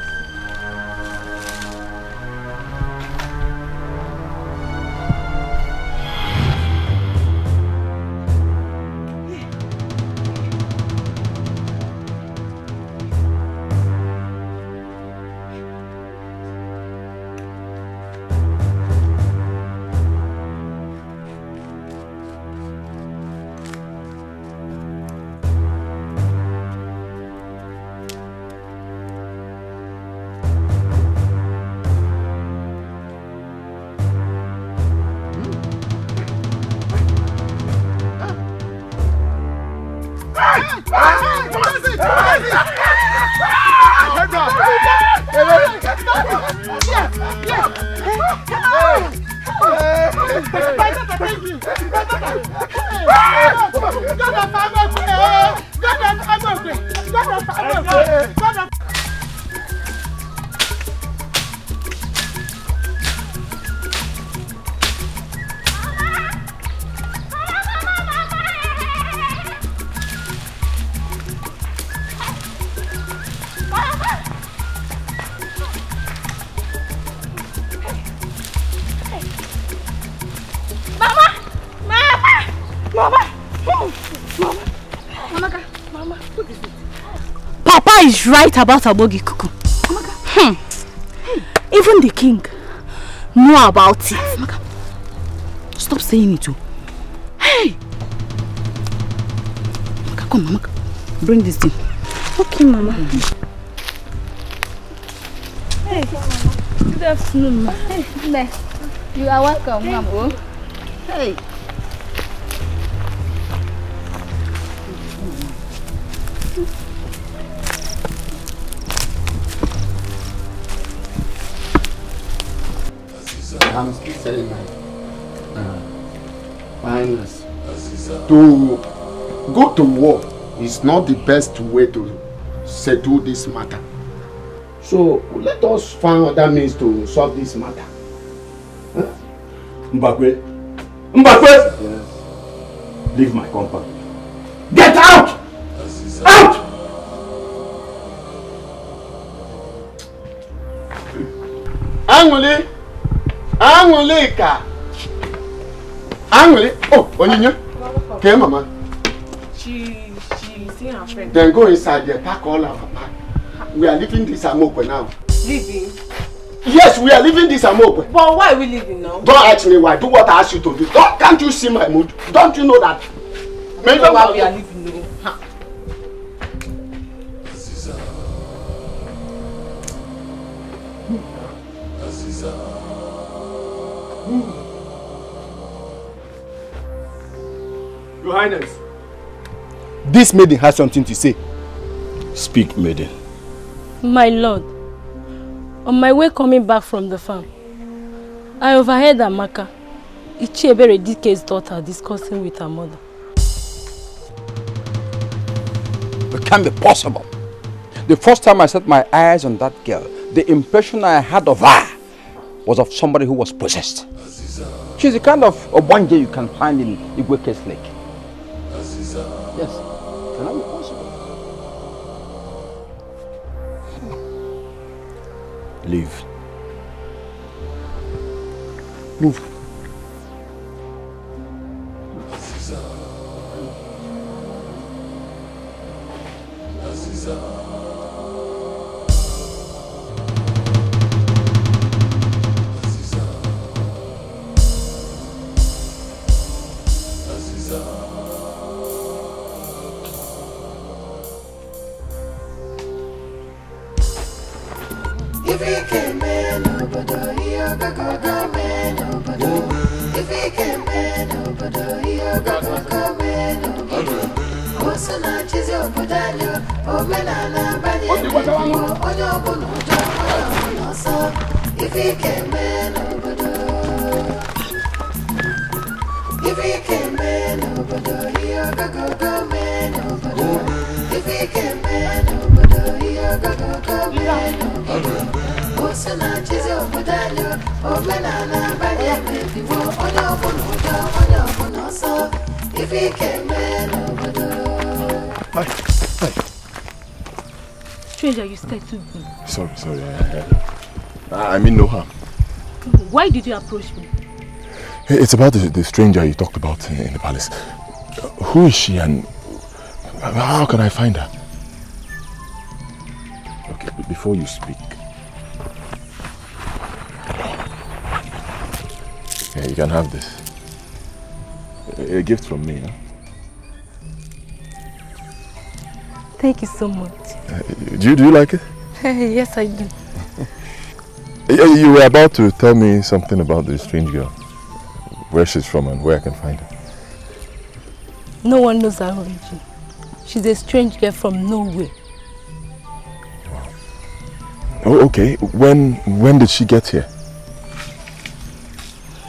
Papa is right about Abogi Kuku. Even the king know about it. Stop saying it too. Hey! Come, Mama. Bring this thing. Okay, Mama. Hey, good afternoon, Ma. Hey, you are welcome, Mama. Hey. I'm still saying my finance. To go to war is not the best way to settle this matter. So let us find other means to solve this matter. Huh? Mbakwe. Mbakwe! Yes. Leave my compound. Get out! Out! Angole! Angoleka! Angole! Oh, Onyinyo! Okay, Mama. She's seeing her friend. Then go inside there, pack all our pack. We are leaving this Amokwe now. Leaving? Yes, we are leaving this Amokwe. But why are we leaving now? Don't ask me why. Do what I ask you to do. Can't you see my mood? Don't you know that? Maybe why we are leaving now. Huh. Your Highness, this maiden has something to say. Speak, maiden. My lord, on my way coming back from the farm, I overheard Amaka, Ichiebere Dike's daughter, discussing with her mother. It can't be possible. The first time I set my eyes on that girl, the impression I had of her was of somebody who was possessed. She's the kind of Obanje you can find in Igweke's lake. Yes, cannot be possible. Leave. Move. Stranger, you stay too. Sorry. I mean no harm. Why did you approach me? It's about the stranger you talked about in the palace. Who is she and how can I find her? Okay, before you speak. Yeah, you can have this. A gift from me, huh? Thank you so much. Do you like it? Yes, I do. You were about to tell me something about the strange girl. Where she's from and where I can find her. No one knows her origin. She's a strange girl from nowhere. Wow. Oh, okay. When did she get here?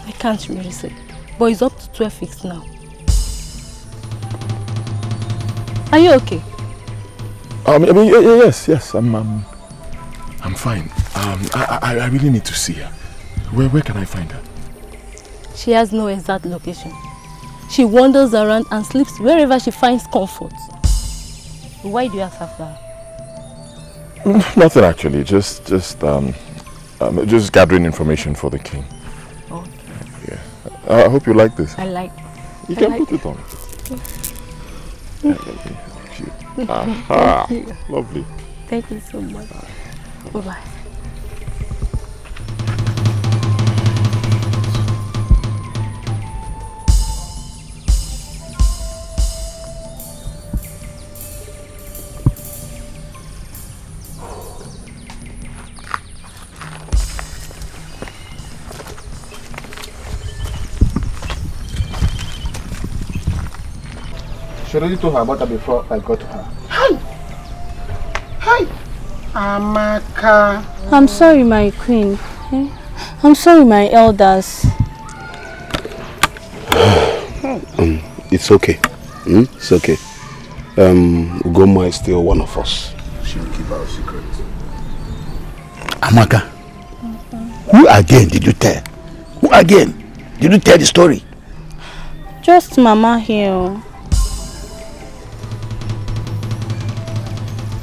I can't really say. But it's up to 12 weeks now. Are you okay? Yes, I'm fine. I really need to see her. Where can I find her? She has no exact location. She wanders around and sleeps wherever she finds comfort. Why do you ask after her? Nothing actually. Just gathering information for the king. Okay. Yeah. I hope you like this. I like. You can put it on. Aha, lovely. Thank you so much. Bye-bye. She already told her about that before I got to her. Hi, Amaka. I'm sorry, my queen. I'm sorry, my elders. It's okay. It's okay. Ugoma is still one of us. She will keep our secret. Amaka, who again did you tell? Who again did you tell the story? Just Mama here.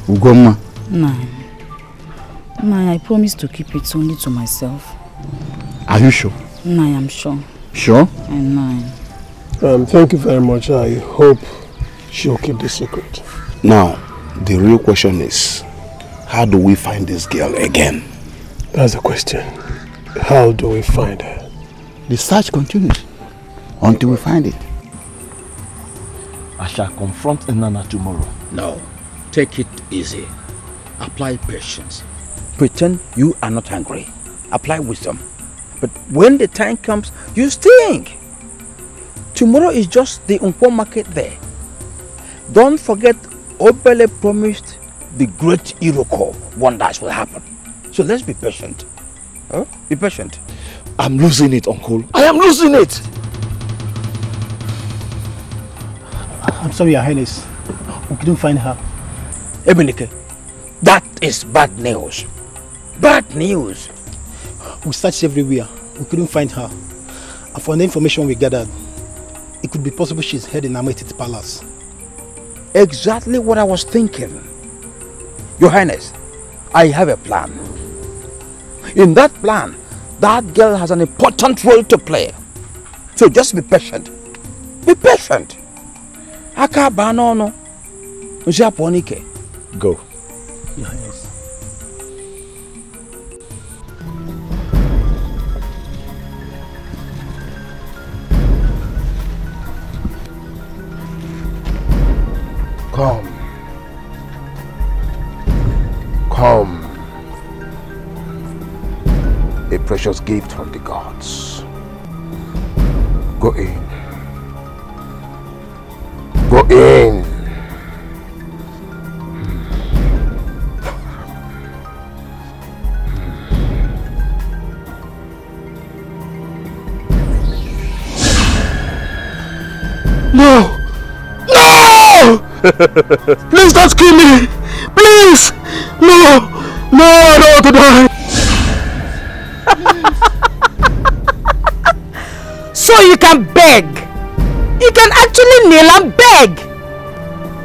Ugoma. Nah, I promise to keep it only to myself. Are you sure? Nah, I'm sure. Sure? And nah. Thank you very much. I hope she'll keep the secret. Now, the real question is, how do we find this girl again? That's the question. How do we find her? The search continues until we find it. I shall confront Inanna tomorrow. No, take it easy. Apply patience. Pretend you are not hungry. Apply wisdom. But when the time comes, you stink. Tomorrow is just the Nkwo market there. Don't forget, Obele promised the great Iroko wonders will happen. So let's be patient. Huh? Be patient. I'm losing it, Uncle. I am losing it. I'm sorry, Your Highness. We couldn't find her. Ebenike, that is bad news. Bad news. We searched everywhere. We couldn't find her. And from the information we gathered, it could be possible she's heading Amethyst Palace. Exactly what I was thinking. Your Highness, I have a plan. In that plan, that girl has an important role to play. So just be patient. Be patient. Go. Your Highness. Come. Come. A precious gift from the gods. Go in. Go in. No! No! Please don't kill me! Please! No! No, I don't want to die! So you can beg! You can actually kneel and beg!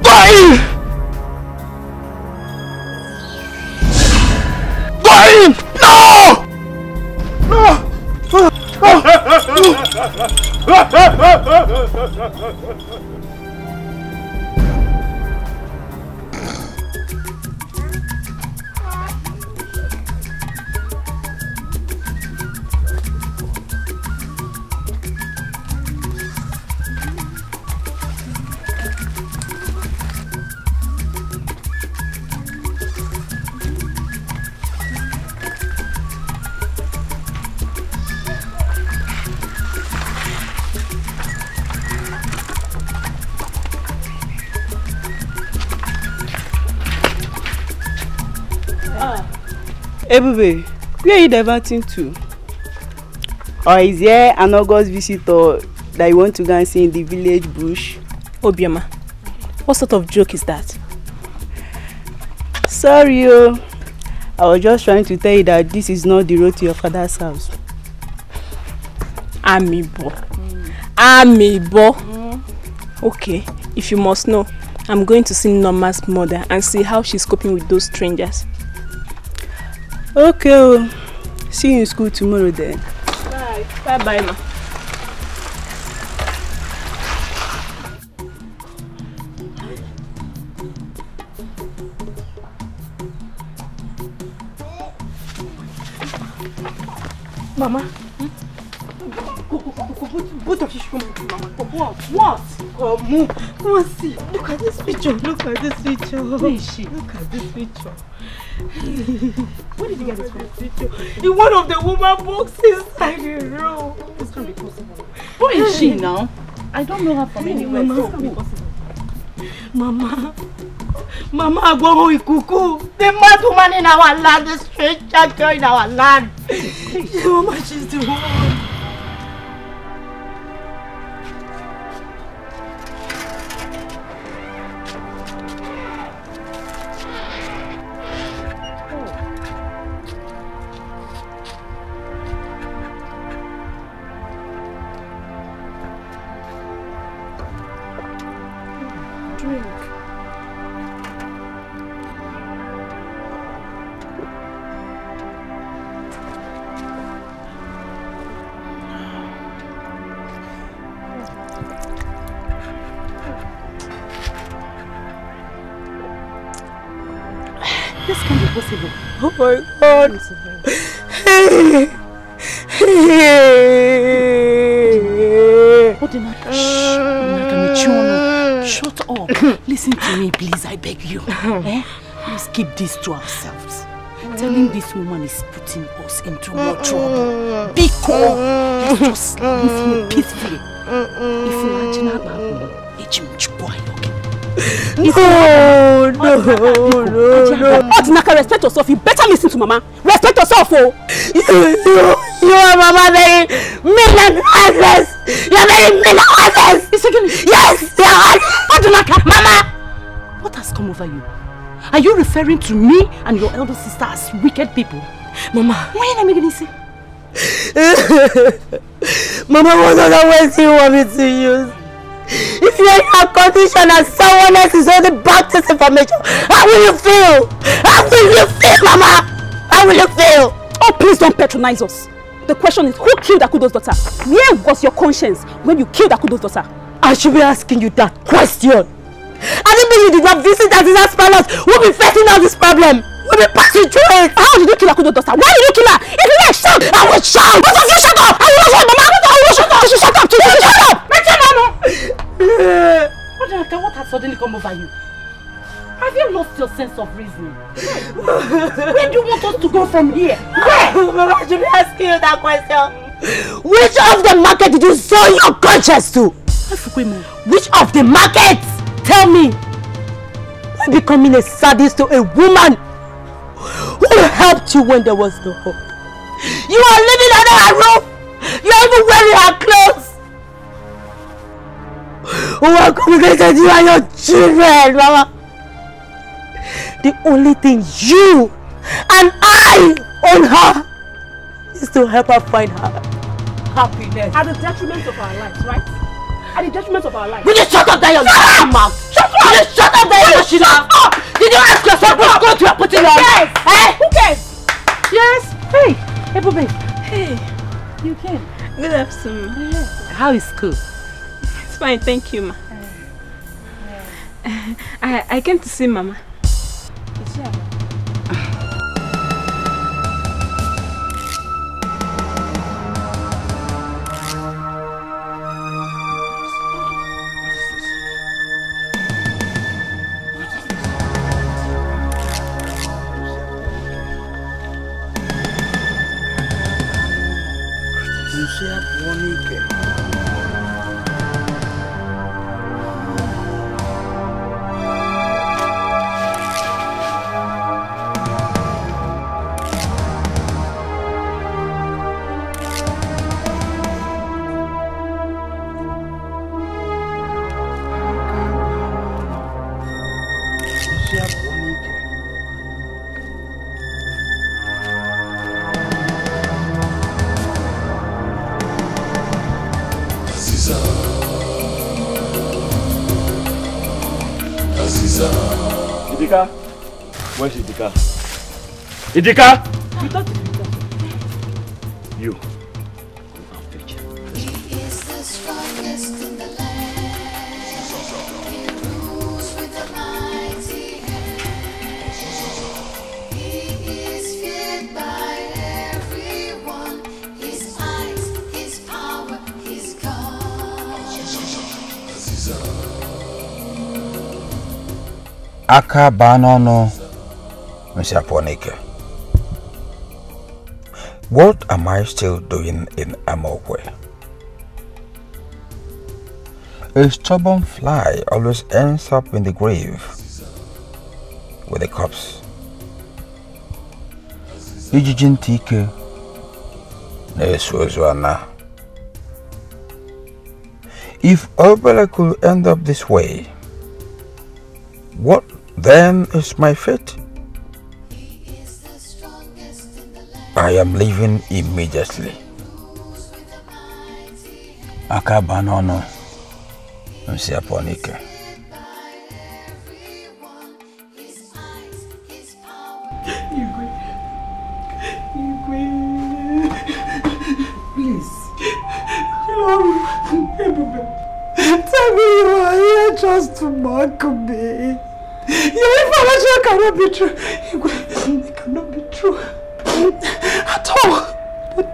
Go in! Go in! No! Ebube, where are you diverting to? Or is there an August visitor that you want to go and see in the village bush? Obioma, What sort of joke is that? Sorry, I was just trying to tell you that this is not the road to your father's house. Amiibo. Amiibo. Okay, if you must know, I'm going to see Norma's mother and see how she's coping with those strangers. Okay, see you in school tomorrow then. Bye. Bye-bye, ma. Mama. Both of you should come with me, Mama. What? Come and see. Look at this picture. Look at this picture. Where is she? Look at this picture. Where did you get this picture? In one of the woman boxes inside the room. This can't be possible. Who is she now? I don't know her from anywhere. Mama. This can't be possible. Mama. Mama Agboho Ikuku. The mad woman in our land. The stranger girl in our land. Mama, she's the one. Oh my God! Shut up. Listen to me, please, I beg you. Let's keep this to ourselves. Telling this woman is putting us into more trouble. Because let's just live here peacefully. If you imagine about me, no. Odinaka, respect yourself. You better listen to Mama. Respect yourself, oh. You are Mama very mean and heartless. You are very mean and heartless. Yes, you are. Odinaka, Mama. What has come over you? Are you referring to me and your elder sister as wicked people? Mama. Why are you making this? Mama, what other words do you want me to use? If you are in a condition and someone else is holding back this information, how will you feel? How will you feel, Mama? How will you feel? Oh, please don't patronize us. The question is, who killed Akudo's daughter? Where was your conscience when you killed Akudo's daughter? I should be asking you that question. I didn't mean you did not visit Aziza's palace. We'll be facing all this problem. We'll be passing through it. How did you kill Akudo's daughter? Why did you kill her? If you were shout, I will shout. Both of you shut up. I will shut up, Mama. I will shut up. You should shut up. You should shut up. What has suddenly come over you? Have you lost your sense of reasoning? Where do you want us to go from here? Where? Mama, I should be asking you that question. Which of the market did you sell your conscience to? Which of the markets? Tell me. Why becoming a sadist to a woman who helped you when there was no hope? You are living under her roof. You are even wearing her clothes. Who accommodated you and your children, Mama? The only thing you and I own her is to help her find her happiness. At the detriment of our lives, right? At the detriment of our lives. Will you shut up there, your mouth? Shut up! Will you shut up there, your shut up! Did you ask yourself what clothes you are putting on? Yes! Eh? Who cares? Yes! Hey! Hey, Bobby. Hey! You came. Good afternoon. How is school? It's fine, thank you, ma. I came to see Mama. It's here. Idika? Where's Idika? Idika? You. He is the strongest in the land. He rules with a mighty hand. He is feared by everyone. His eyes, his power, his God. Aka Banono, Mr. Ponike. What am I still doing in Amokwe? A stubborn fly always ends up in the grave with a corpse. Ijijin Dikeh Neswezwana. If Obele could end up this way, what then is my fate? I am leaving immediately. Aka Banono, Mr. Ponike. Please. Tell me you are here just to mock me. Your information cannot be true. It cannot be true. At all. But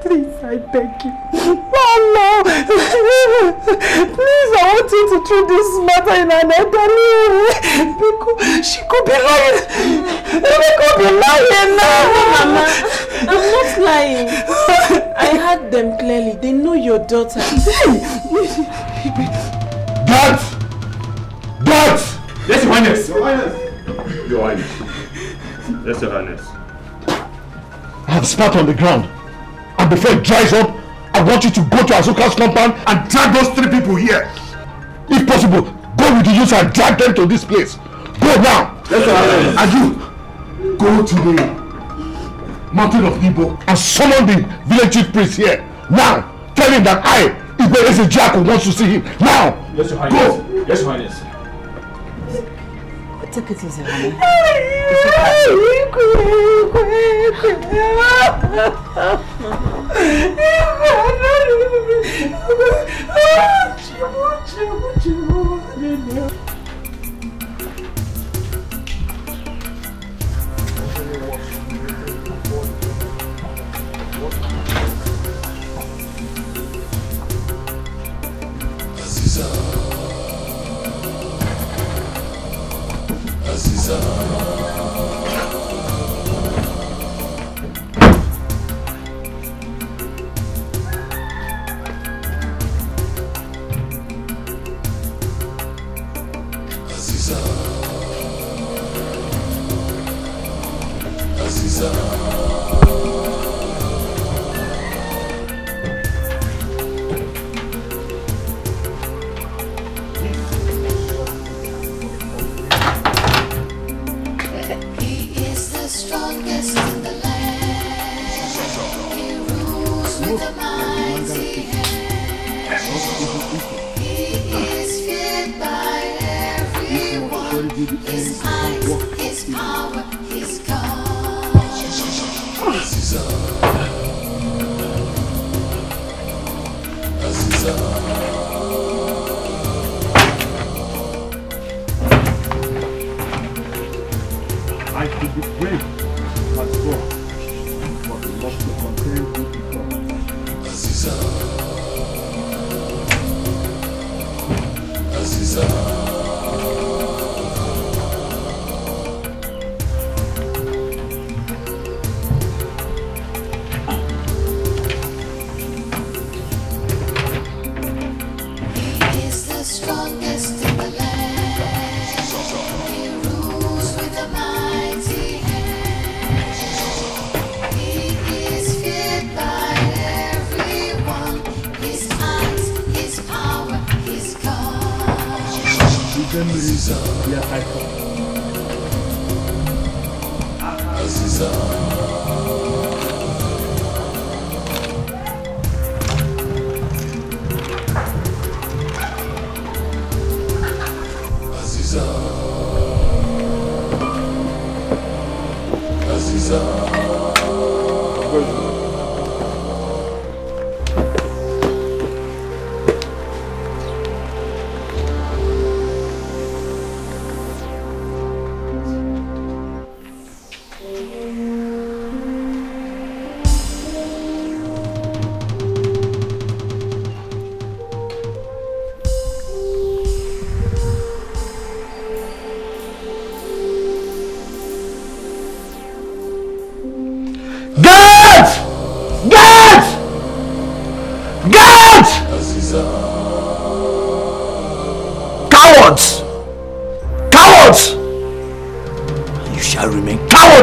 please, I beg you. Oh no. Please, I want you to treat this matter in an orderly way. Because she could be lying. She could be lying now. Mama, I'm not lying. I heard them clearly. They know your daughter. Dad! Dad! Yes, Your Highness. Your Highness. Your Highness. Yes, Your Highness. I have spat on the ground. And before it dries up, I want you to go to Azuka's compound and drag those 3 people here. If possible, go with the youth and drag them to this place. Go now. Yes, Your Highness. And you, go to the mountain of Igbo and summon the village chief priest here. Now, tell him that I, Igbo Eze Jaco, wants to see him. Now. Yes, Your Highness. Go. Yes, Your Highness. Take it easy, honey.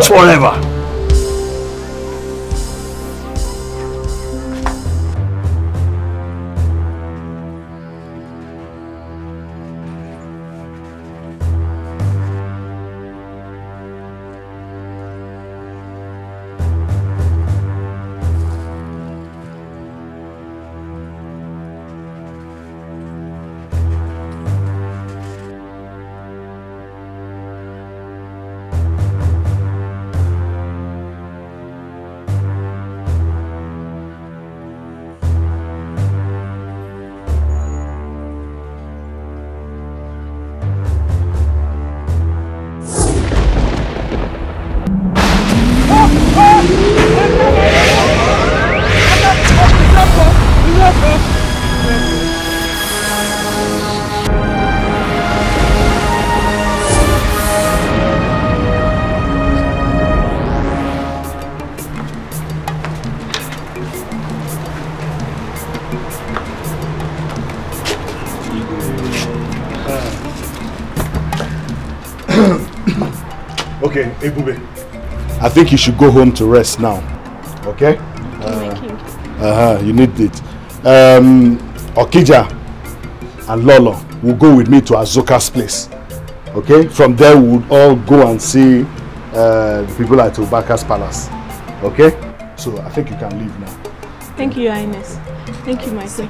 Forever. Okay, Ebube, I think you should go home to rest now. Okay? You need it. Okija and Lolo will go with me to Azuka's place. Okay? From there, we will all go and see the people at Obaka's palace. Okay? So I think you can leave now. Thank you, Your Highness. Thank you, my son.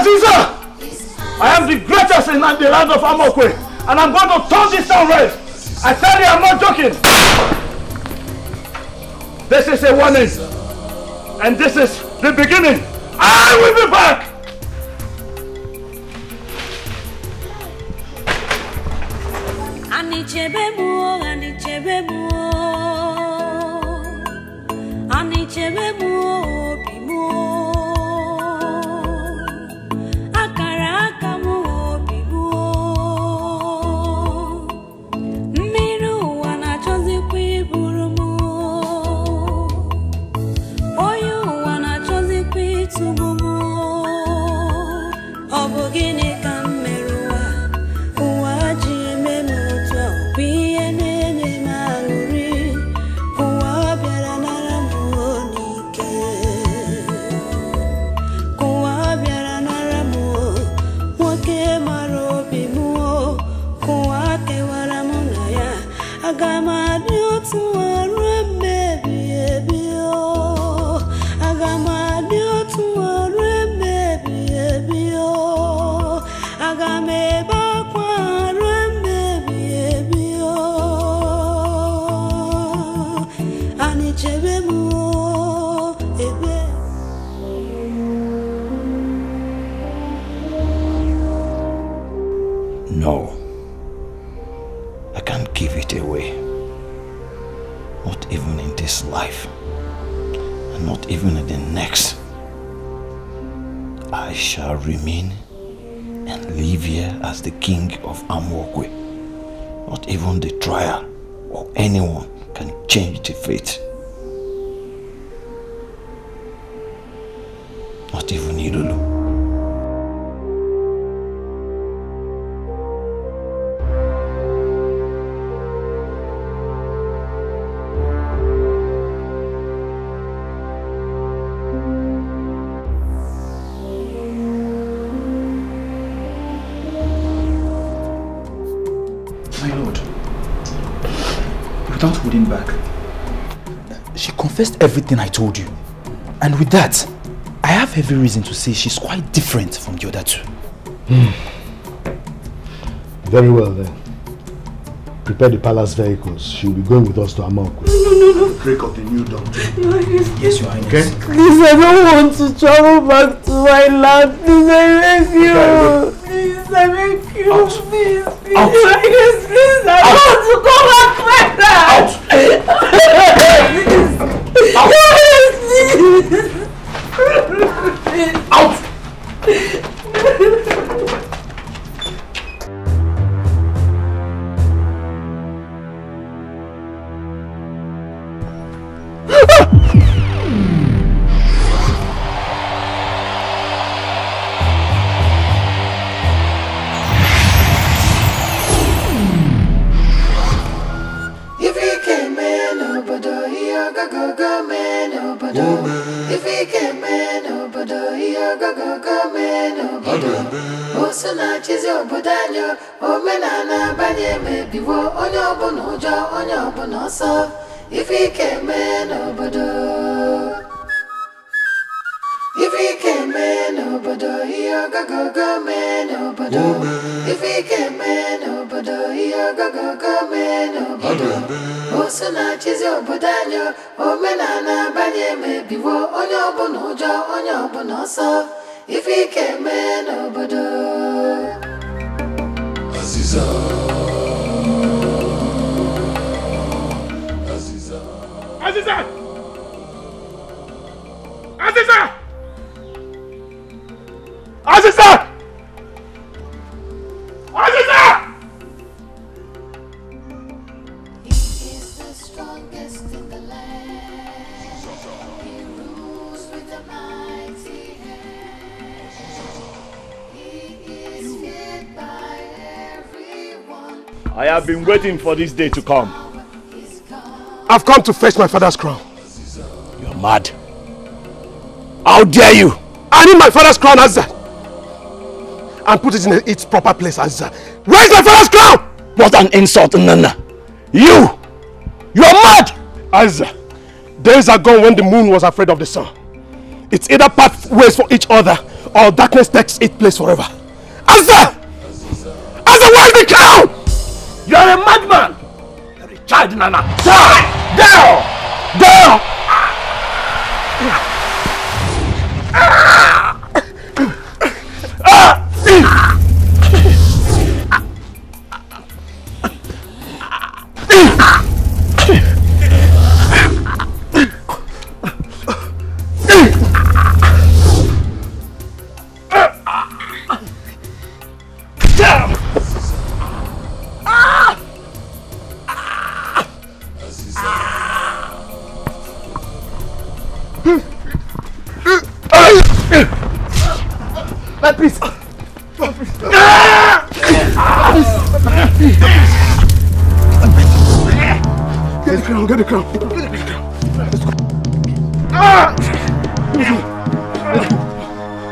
Aziza! I am the greatest in the land of Amokwe, and I'm going to turn this town red. I tell you, I'm not joking. This is a warning, and this is the beginning. I will be back. No, I can't give it away. Not even in this life, and not even in the next. I shall remain and live here as the king of Amokwe. Not even the trial or anyone can change the fate. Not even Ilulu. Without holding back, she confessed everything I told you. And with that, I have every reason to say she's quite different from the other two. Very well then. Prepare the palace vehicles. She'll be going with us to Amokwe. No. Break up the new dawn. Yes, Your Highness. Okay? Please, I don't want to travel back to my land. Please, I beg you. Please, I beg you. Out. Please. Out. Your Highness, please, I want to go back further. Out. Please. Out. I have been waiting for this day to come. I've come to fetch my father's crown. You're mad. How dare you? I need my father's crown, Azza. And put it in its proper place, Azza. Where's my father's crown? What an insult, Nana. You're mad! Azza, days are gone when the moon was afraid of the sun. It's either pathways for each other or darkness takes its place forever. Answer! Answer, where is the crown? You are a madman! You are a child, Nana! Down! Down! Down! Please. Get the crown, get the crown.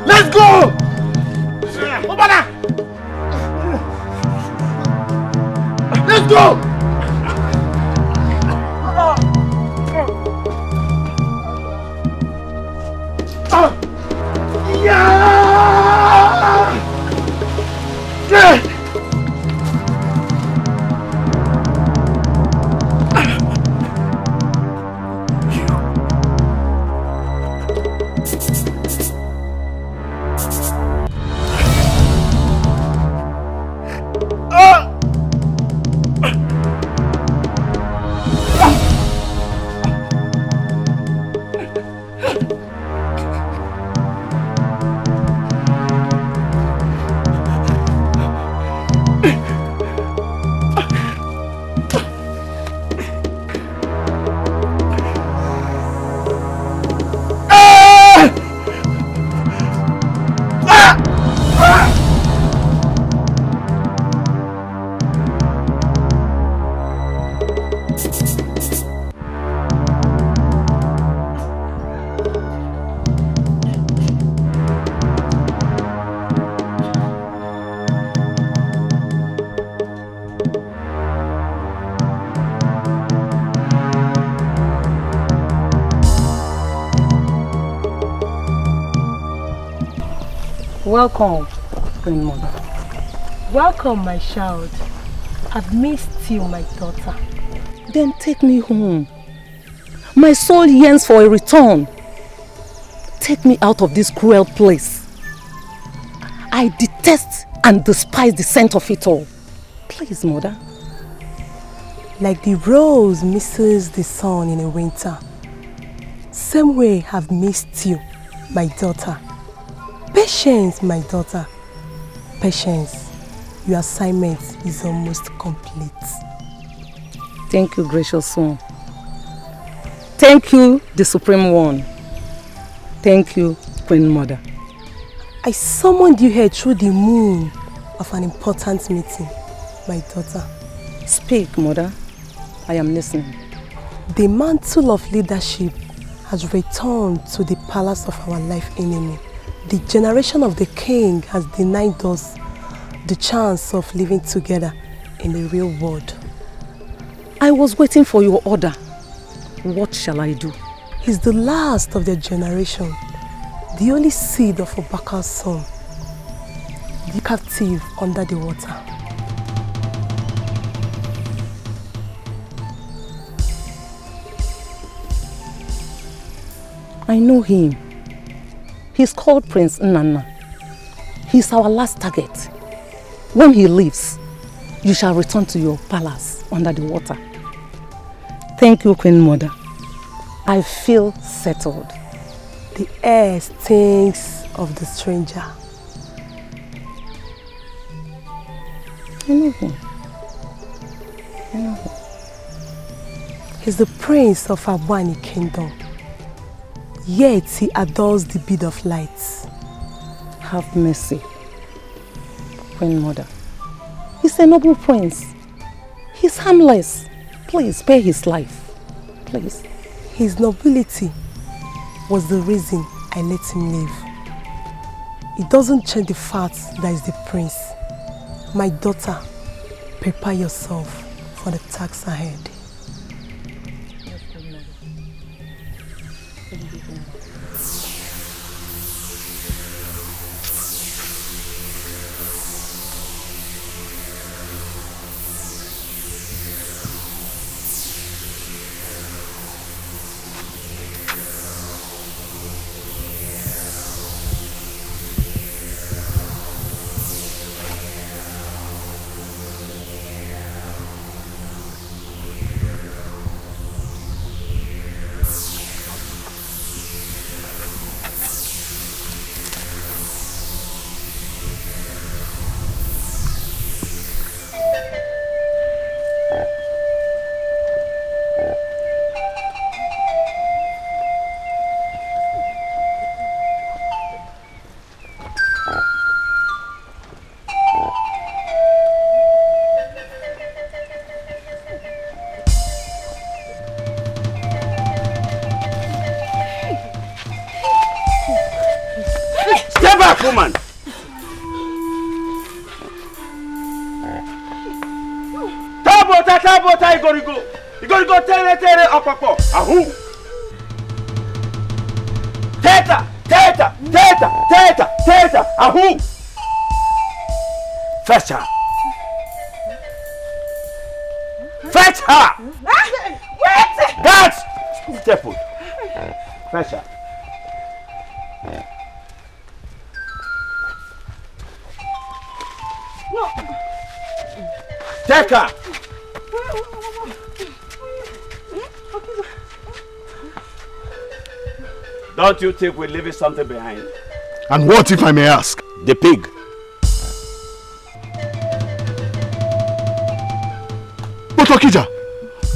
Let's go! Let's go! Welcome, grandmother. Welcome, my child. I've missed you, my daughter. Then take me home. My soul yearns for a return. Take me out of this cruel place. I detest and despise the scent of it all. Please, mother. Like the rose misses the sun in a winter, same way I've missed you, my daughter. Patience, my daughter. Patience. Your assignment is almost complete. Thank you, gracious one. Thank you, the Supreme One. Thank you, Queen Mother. I summoned you here through the moon of an important meeting, my daughter. Speak, Mother. I am listening. The mantle of leadership has returned to the palace of our life enemy. The generation of the king has denied us the chance of living together in the real world. I was waiting for your order. What shall I do? He's the last of their generation, the only seed of Obaka's son, the captive under the water. I know him. He's called Prince Nnanna. He's our last target. When he leaves, you shall return to your palace under the water. Thank you, Queen Mother. I feel settled. The air stinks of the stranger. I know him. I know him. He's the prince of Abwani Kingdom. Yet he adores the bead of light. Have mercy, Queen Mother. He's a noble prince. He's harmless. Please spare his life. Please. His nobility was the reason I let him live. It doesn't change the fact that he's the prince. My daughter, prepare yourself for the task ahead. black woman. Tabota, you gotta go tere, opapo. Ahu. Teta, ahu. Fetch her. Fetch her. Wait. Guards, step foot. Fetch her. No. Take her. Don't you think we're leaving something behind? And what, if I may ask? The pig. But Okija,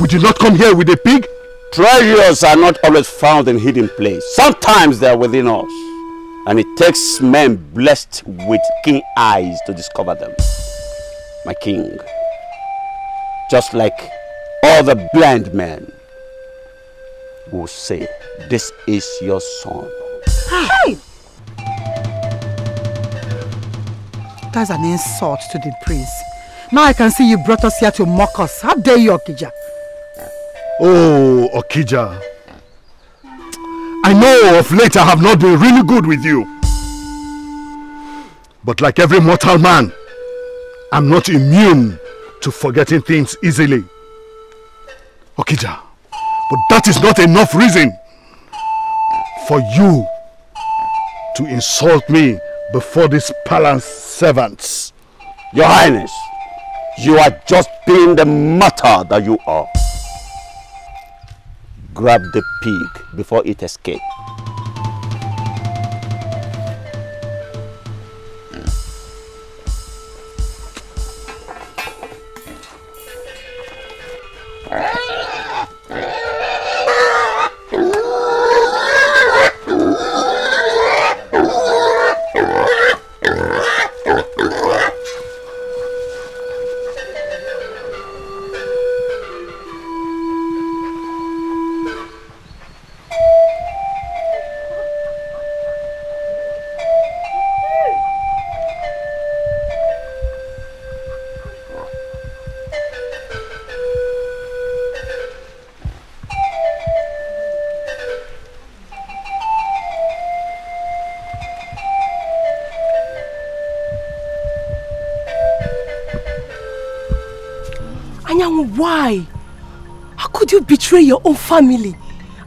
we did not come here with a pig. Treasures are not always found in hidden places. Sometimes they are within us. And it takes men blessed with keen eyes to discover them. My king. Just like all the blind men will say, this is your son. Hey! That's an insult to the prince. Now I can see you brought us here to mock us. How dare you, Okija? Oh, Okija. I know of late I have not been really good with you. But like every mortal man, I'm not immune to forgetting things easily. Okija, but that is not enough reason for you to insult me before these palace servants. Your Highness, you are just being the martyr that you are. Grab the pig before it escapes. Why? How could you betray your own family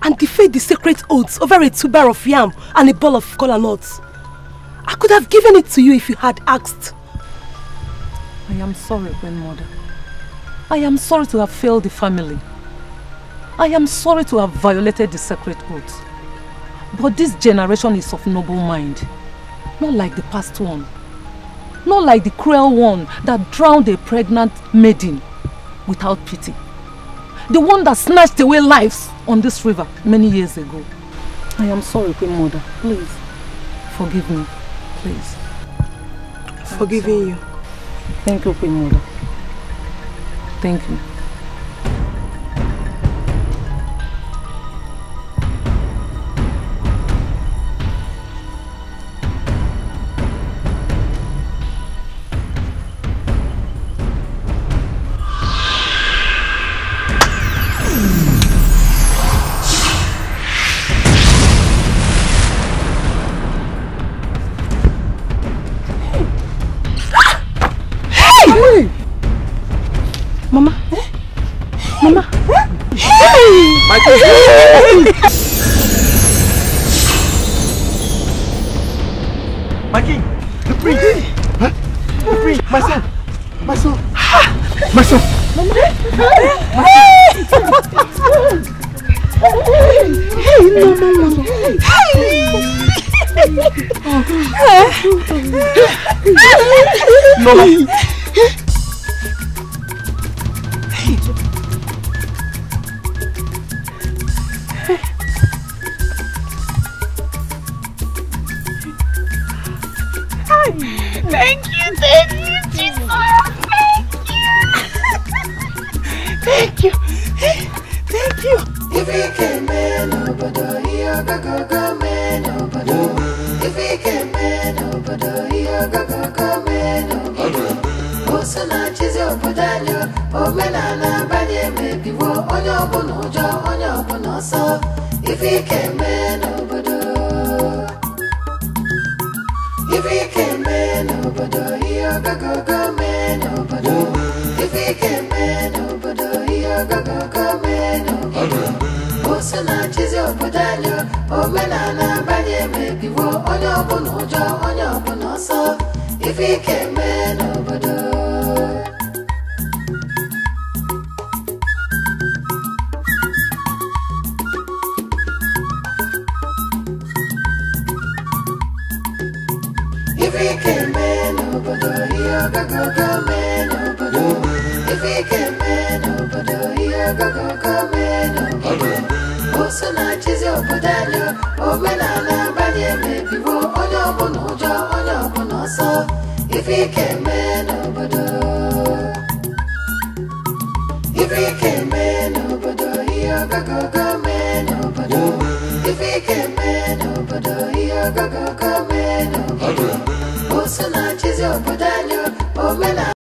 and defy the sacred oaths over a tuber of yam and a ball of kola nuts? I could have given it to you if you had asked. I am sorry, Grandmother. I am sorry to have failed the family. I am sorry to have violated the sacred oaths. But this generation is of noble mind. Not like the past one. Not like the cruel one that drowned a pregnant maiden without pity. The one that snatched away lives on this river many years ago. I am sorry, Queen Mother. Please, forgive me. Please. Forgiving you. Thank you, Queen Mother. Thank you. My king! The prince! Huh? The prince! My son! My son! My son! Hey, no. Thank you, Jesus. Thank you. Thank you. If he came in, nobody, he a go man, nobody. If he came in, nobody. omenala banye mebiwo onye ọbụla ụjọ onye ọbụla ọsọ ife ike mee n'obodo ife ike mee n'obodo ihe ọgọgọgọ mee n'obodo ife ike mee n'obodo ihe ọgọgọgọ mee n'obodo oso na chizi obodo anyị omenala banye mebiwo onye ọbụla ụjọ onye ọbụla ọsọ ife ike mee n'obodo ife ike mee n'obodo ihe ọgọgọgọ mee n'obodo ife ike mee n'obodo ihe ọgọgọgọ mee n'obodo oso na chizi obodo anyị omenala banye mebiwo onye ọbụla ụjọ onye ọbụla ọsọ ife ike mee n'obodo ife ike mee n'obodo ihe ọgọgọgọ mee n'obodo ife ike mee n'obodo ihe ọgọgọgọ mee n'obodo oso na chizi obodo anyị omenala